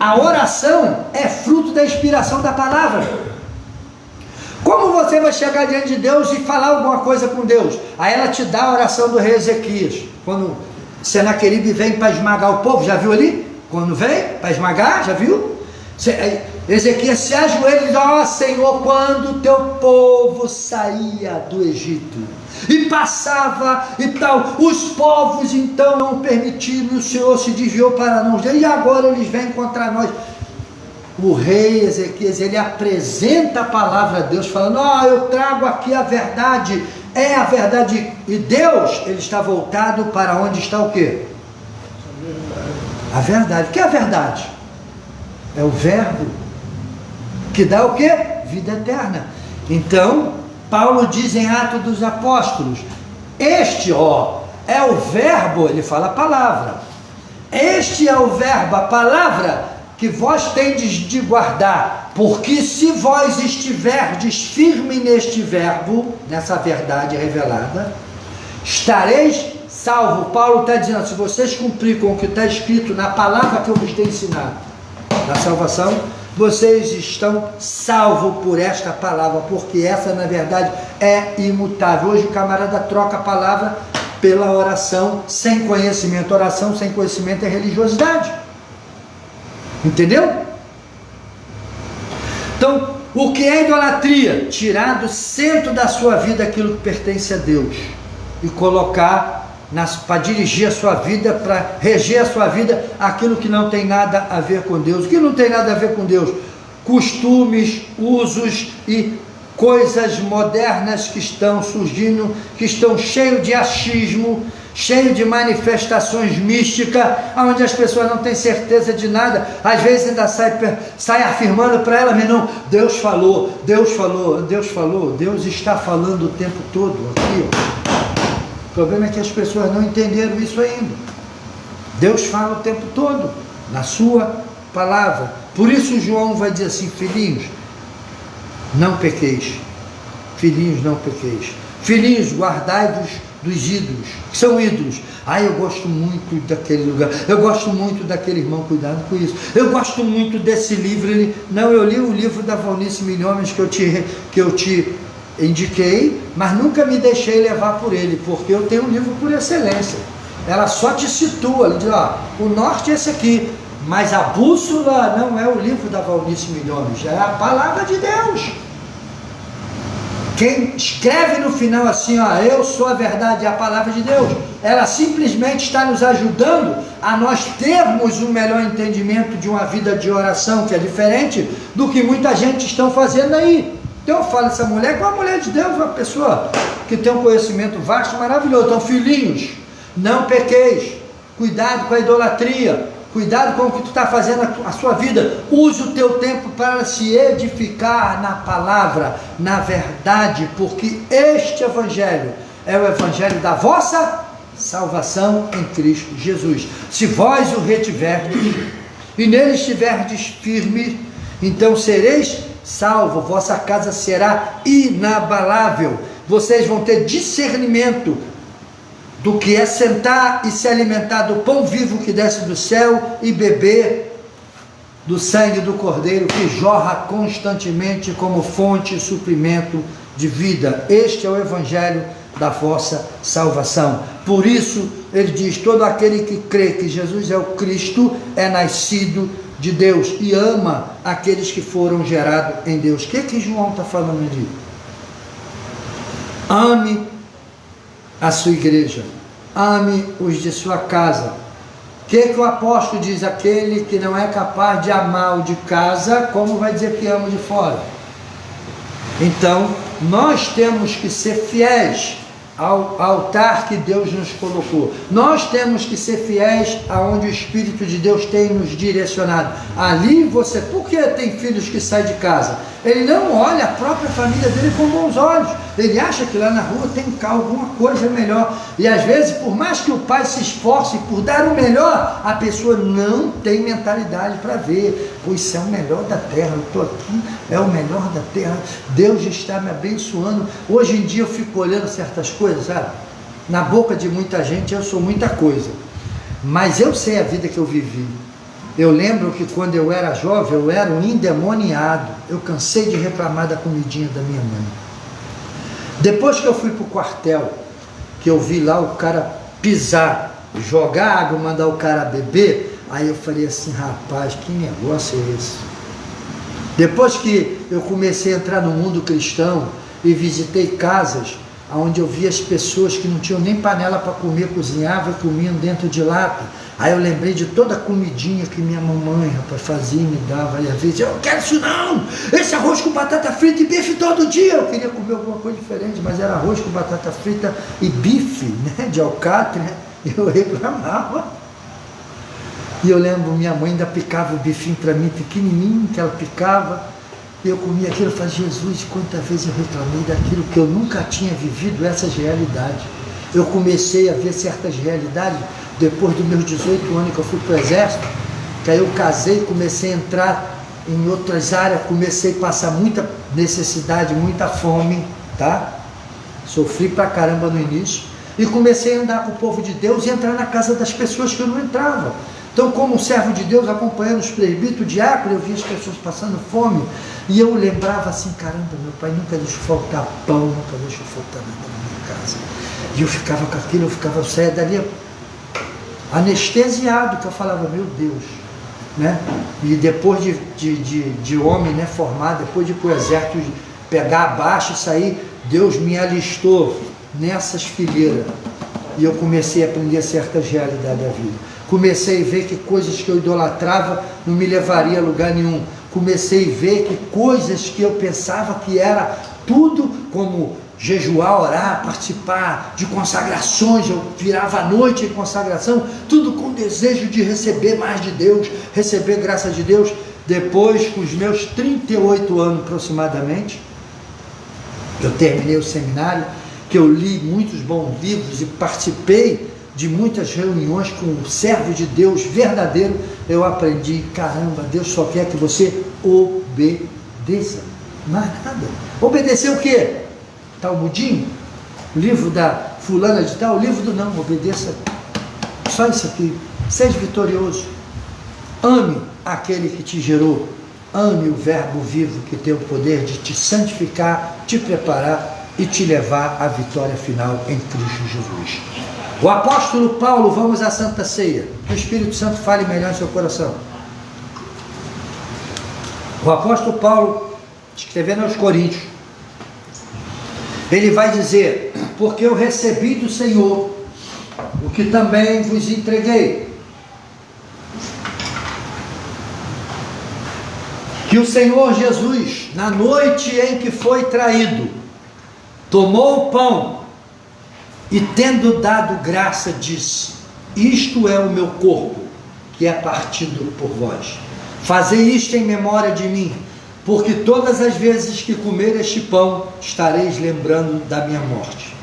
A oração é fruto da inspiração da palavra. Como você vai chegar diante de Deus e falar alguma coisa com Deus? Aí ela te dá a oração do rei Ezequias. Quando Senaqueribe vem para esmagar o povo, já viu ali? Quando vem para esmagar, já viu? Ezequias se ajoelha e diz, Senhor, quando o teu povo saía do Egito e passava e tal, os povos então não permitiram, o Senhor se desviou para nós, e agora eles vêm contra nós. O rei Ezequias, ele apresenta a palavra a Deus, falando, eu trago aqui a verdade, é a verdade, e Deus, ele está voltado para onde está o quê? A verdade. O que é a verdade? É o verbo, que dá o quê? Vida eterna. Então, Paulo diz em Atos dos Apóstolos, este, é o verbo, ele fala a palavra, este é o verbo, a palavra, que vós tendes de guardar, porque se vós estiverdes firme neste verbo, nessa verdade revelada, estareis salvo. Paulo está dizendo, se vocês cumprirem com o que está escrito na palavra que eu vos tenho ensinado, na salvação, vocês estão salvos por esta palavra, porque essa na verdade é imutável. Hoje o camarada troca a palavra pela oração sem conhecimento. Oração sem conhecimento é religiosidade. Entendeu? Então, o que é idolatria? Tirar do centro da sua vida aquilo que pertence a Deus e colocar para dirigir a sua vida, para reger a sua vida, aquilo que não tem nada a ver com Deus. O que não tem nada a ver com Deus? Costumes, usos e coisas modernas que estão surgindo, que estão cheios de achismo, cheio de manifestações místicas, onde as pessoas não têm certeza de nada, às vezes ainda sai afirmando para ela, mas não, Deus falou, Deus falou, Deus falou, Deus está falando o tempo todo aqui, O problema é que as pessoas não entenderam isso ainda. Deus fala o tempo todo, na sua palavra. Por isso João vai dizer assim, filhinhos, não pequeis, filhinhos, não pequeis, filhinhos, guardai-vos dos ídolos, que são ídolos. Eu gosto muito daquele lugar, eu gosto muito daquele irmão, cuidado com isso, eu gosto muito desse livro. Não, eu li o livro da Valnice Milhomes que eu te indiquei, mas nunca me deixei levar por ele, porque eu tenho um livro por excelência. Ela só te situa, ela diz, o norte é esse aqui, mas a bússola não é o livro da Valnice Milhomes, é a palavra de Deus. Quem escreve no final assim, eu sou a verdade, é a palavra de Deus, ela simplesmente está nos ajudando a nós termos um melhor entendimento de uma vida de oração, que é diferente do que muita gente está fazendo aí. Então eu falo, essa mulher é uma mulher de Deus, uma pessoa que tem um conhecimento vasto, maravilhoso. Então, filhinhos, não pequeis, cuidado com a idolatria, cuidado com o que tu está fazendo a sua vida, use o teu tempo para se edificar na palavra, na verdade, porque este evangelho é o evangelho da vossa salvação em Cristo Jesus. Se vós o retiverdes e nele estiverdes firmes, então sereis salvo, vossa casa será inabalável, vocês vão ter discernimento do que é sentar e se alimentar do pão vivo que desce do céu e beber do sangue do Cordeiro que jorra constantemente como fonte e suprimento de vida. Este é o evangelho da vossa salvação. Por isso ele diz, todo aquele que crê que Jesus é o Cristo é nascido de Deus e ama aqueles que foram gerados em Deus. O que João está falando ali? Ame a sua igreja, ame os de sua casa. O que o apóstolo diz? Aquele que não é capaz de amar o de casa, como vai dizer que ama o de fora? Então, nós temos que ser fiéis ao altar que Deus nos colocou. Nós temos que ser fiéis aonde o Espírito de Deus tem nos direcionado. Ali você, por que tem filhos que saem de casa? Ele não olha a própria família dele com bons olhos. Ele acha que lá na rua tem alguma coisa melhor. E às vezes, por mais que o pai se esforce por dar o melhor, a pessoa não tem mentalidade para ver. Pois isso é o melhor da terra, eu estou aqui, é o melhor da terra. Deus está me abençoando. Hoje em dia eu fico olhando certas coisas, sabe? Na boca de muita gente eu sou muita coisa. Mas eu sei a vida que eu vivi. Eu lembro que quando eu era jovem, eu era um endemoniado. Eu cansei de reclamar da comidinha da minha mãe. Depois que eu fui para o quartel, que eu vi lá o cara pisar, jogar água, mandar o cara beber, aí eu falei assim, rapaz, que negócio é esse? Depois que eu comecei a entrar no mundo cristão e visitei casas onde eu via as pessoas que não tinham nem panela para comer, cozinhavam e comiam dentro de lata. Aí eu lembrei de toda a comidinha que minha mamãe, rapaz, fazia e me dava. E às vezes eu não quero isso não, esse arroz com batata frita e bife todo dia. Eu queria comer alguma coisa diferente, mas era arroz com batata frita e bife, né, de alcatra, né? Eu reclamava. E eu lembro, minha mãe ainda picava o bifinho para mim, pequenininho, que ela picava. Eu comia aquilo, eu falei, Jesus, quantas vezes eu reclamei daquilo que eu nunca tinha vivido, essas realidades. Eu comecei a ver certas realidades depois dos meus 18 anos que eu fui para o exército, que aí eu casei, comecei a entrar em outras áreas, comecei a passar muita necessidade, muita fome, tá? Sofri pra caramba no início, e comecei a andar com o povo de Deus e entrar na casa das pessoas que eu não entrava. Então, como servo de Deus, acompanhando os presbíteros, diáconos, eu via as pessoas passando fome, e eu lembrava assim, caramba, meu pai nunca deixou faltar pão, nunca deixou faltar nada na minha casa. E eu ficava com aquilo, eu saía dali anestesiado, que eu falava, meu Deus, né? E depois de homem, né, formado, depois de ir para o exército, de pegar a baixa e sair, Deus me alistou nessas fileiras, e eu comecei a aprender certas realidades da vida. Comecei a ver que coisas que eu idolatrava não me levaria a lugar nenhum. Comecei a ver que coisas que eu pensava que era tudo, como jejuar, orar, participar de consagrações, eu virava a noite em consagração, tudo com desejo de receber mais de Deus, receber graça de Deus. Depois, com os meus 38 anos aproximadamente, eu terminei o seminário, que eu li muitos bons livros e participei de muitas reuniões com um servo de Deus verdadeiro. Eu aprendi, caramba, Deus só quer que você obedeça, mais nada. Obedecer o quê? Talmudinho, livro da fulana de tal, o livro do não, obedeça só isso aqui, seja vitorioso, ame aquele que te gerou, ame o verbo vivo que tem o poder de te santificar, te preparar e te levar à vitória final em Cristo Jesus. O apóstolo Paulo, vamos à Santa Ceia, que o Espírito Santo fale melhor em seu coração. O apóstolo Paulo, escrevendo aos Coríntios, ele vai dizer: porque eu recebi do Senhor o que também vos entreguei, que o Senhor Jesus, na noite em que foi traído, tomou o pão e, tendo dado graça, disse: isto é o meu corpo, que é partido por vós. Fazei isto em memória de mim, porque todas as vezes que comer este pão, estareis lembrando da minha morte.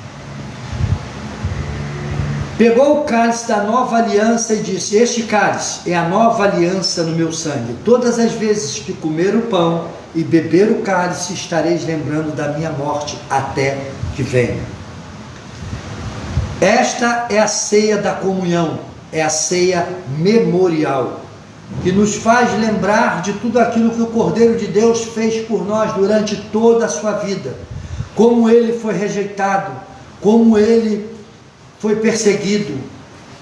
Pegou o cálice da nova aliança e disse: este cálice é a nova aliança no meu sangue. Todas as vezes que comer o pão e beber o cálice, estareis lembrando da minha morte até que venha. Esta é a ceia da comunhão, é a ceia memorial, que nos faz lembrar de tudo aquilo que o Cordeiro de Deus fez por nós durante toda a sua vida, como ele foi rejeitado, como ele foi perseguido,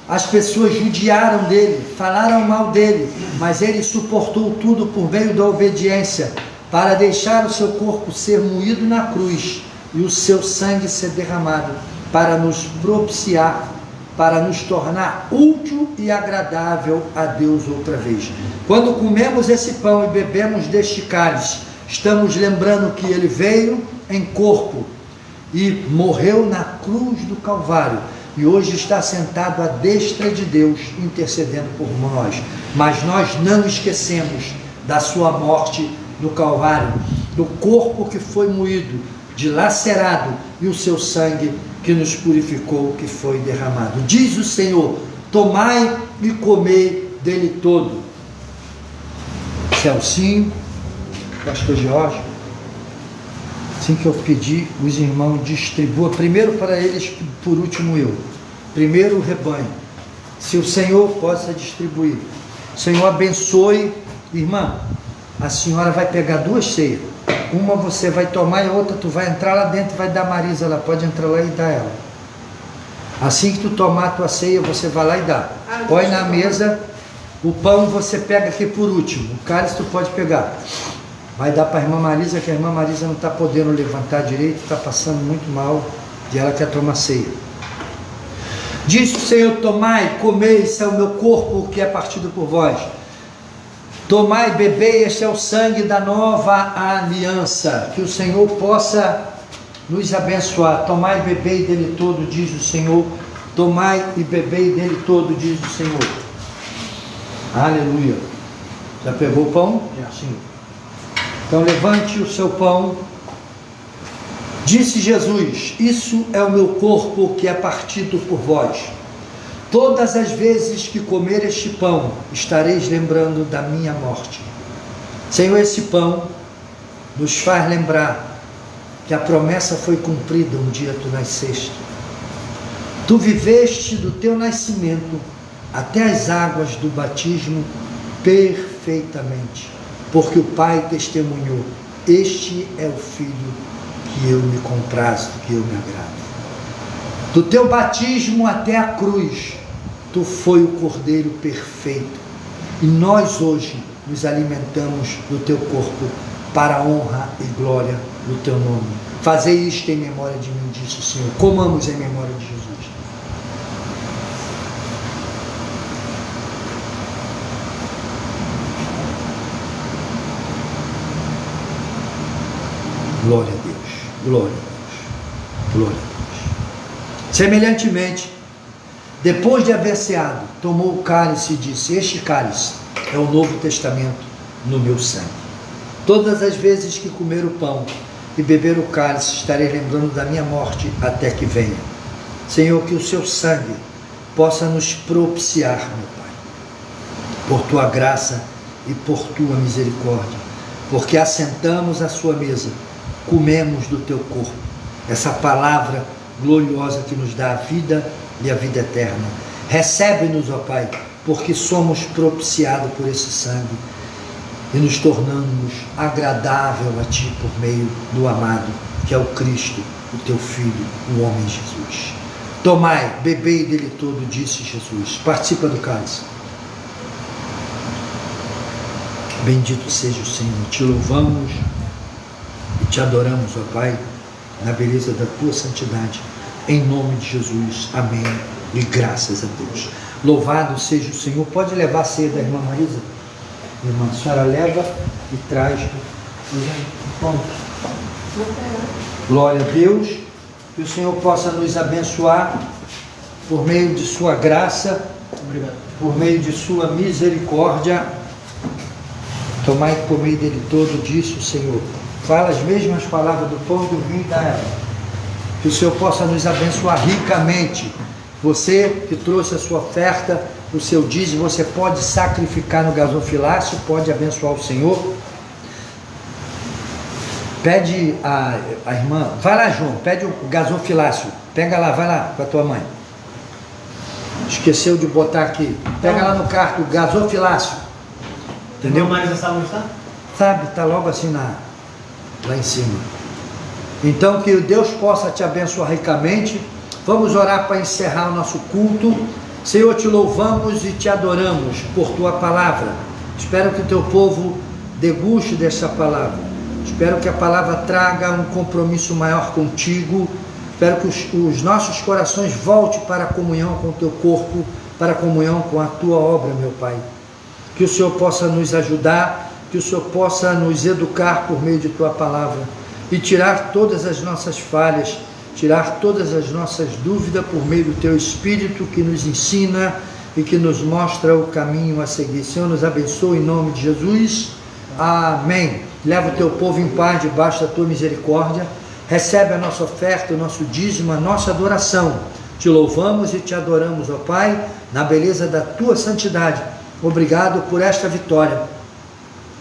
as pessoas judiaram dele, falaram mal dele, mas ele suportou tudo por meio da obediência, para deixar o seu corpo ser moído na cruz e o seu sangue ser derramado, para nos propiciar, para nos tornar útil e agradável a Deus outra vez. Quando comemos esse pão e bebemos deste cálice, estamos lembrando que ele veio em corpo e morreu na cruz do Calvário, e hoje está sentado à destra de Deus, intercedendo por nós. Mas nós não esquecemos da sua morte no Calvário, do corpo que foi moído, dilacerado, e o seu sangue que nos purificou, que foi derramado. Diz o Senhor: tomai e comei dele todo. Celcinho, pastor Jorge, assim que eu pedi, os irmãos distribuam, primeiro para eles, por último eu. Primeiro o rebanho. Se o Senhor possa distribuir. O Senhor abençoe. Irmã, a senhora vai pegar duas ceias. Uma você vai tomar e a outra tu vai entrar lá dentro e vai dar Marisa lá. Pode entrar lá e dar ela. Assim que tu tomar a tua ceia, você vai lá e dá. Põe na mesa. O pão você pega aqui por último. O cálice tu pode pegar. Vai dar para a irmã Marisa, que a irmã Marisa não está podendo levantar direito, está passando muito mal, e ela quer tomar ceia. Disse o Senhor: tomai, comei, esse é o meu corpo que é partido por vós. Tomai, bebei, este é o sangue da nova aliança. Que o Senhor possa nos abençoar. Tomai e bebei dele todo, diz o Senhor. Tomai e bebei dele todo, diz o Senhor. Aleluia. Já pegou o pão? Sim. Então levante o seu pão. Disse Jesus: isso é o meu corpo que é partido por vós. Todas as vezes que comer este pão, estareis lembrando da minha morte. Senhor, esse pão nos faz lembrar que a promessa foi cumprida um dia tu nasceste. Tu viveste do teu nascimento até as águas do batismo perfeitamente, porque o Pai testemunhou: este é o Filho que eu me comprazo, que eu me agrado. Do teu batismo até a cruz, tu foi o Cordeiro perfeito, e nós hoje nos alimentamos do teu corpo para a honra e glória do teu nome. Fazei isto em memória de mim, disse o Senhor. Comamos em memória de Jesus. Glória a Deus, glória a Deus, glória a Deus. Semelhantemente, depois de haver ceado, tomou o cálice e disse: este cálice é o Novo Testamento no meu sangue. Todas as vezes que comer o pão e beber o cálice, estarei lembrando da minha morte até que venha. Senhor, que o seu sangue possa nos propiciar, meu Pai, por tua graça e por tua misericórdia, porque assentamos à sua mesa, comemos do teu corpo. Essa palavra gloriosa que nos dá a vida e a vida eterna. Recebe-nos, ó Pai, porque somos propiciados por esse sangue e nos tornamos agradável a Ti por meio do amado, que é o Cristo, o Teu Filho, o homem Jesus. Tomai, bebei dele todo, disse Jesus. Participa do cálice. Bendito seja o Senhor. Te louvamos e te adoramos, ó Pai, na beleza da Tua santidade. Em nome de Jesus. Amém. E graças a Deus. Louvado seja o Senhor. Pode levar a ceia da irmã Marisa? Irmã, a senhora leva e traz. Pronto. Glória a Deus. Que o Senhor possa nos abençoar por meio de sua graça. Obrigado. Por meio de sua misericórdia. Tomai por meio dele todo, disse o Senhor. Fala as mesmas palavras do pão e do vinho da ela. Que o Senhor possa nos abençoar ricamente. Você que trouxe a sua oferta, o seu dízimo, você pode sacrificar no gasofilácio, pode abençoar o Senhor. Pede a irmã, vai lá, João, pede o gasofilácio, pega lá, vai lá com a tua mãe. Esqueceu de botar aqui, pega lá no carro o gasofilácio. Entendeu? Mas já sabe onde está? Sabe, está logo assim lá em cima. Então que Deus possa te abençoar ricamente. Vamos orar para encerrar o nosso culto. Senhor, te louvamos e te adoramos por tua palavra. Espero que o teu povo deguste dessa palavra. Espero que a palavra traga um compromisso maior contigo. Espero que os nossos corações voltem para a comunhão com o teu corpo, para a comunhão com a tua obra, meu Pai. Que o Senhor possa nos ajudar, que o Senhor possa nos educar por meio de tua palavra e tirar todas as nossas falhas, tirar todas as nossas dúvidas por meio do teu Espírito que nos ensina e que nos mostra o caminho a seguir. Senhor, nos abençoe em nome de Jesus. Amém. Leva o teu povo em paz debaixo da tua misericórdia. Recebe a nossa oferta, o nosso dízimo, a nossa adoração. Te louvamos e te adoramos, ó Pai, na beleza da tua santidade. Obrigado por esta vitória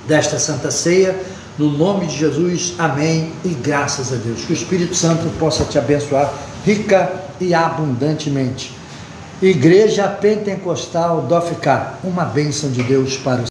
desta Santa Ceia. No nome de Jesus, amém e graças a Deus. Que o Espírito Santo possa te abençoar rica e abundantemente. Igreja Pentecostal do FK, uma bênção de Deus para os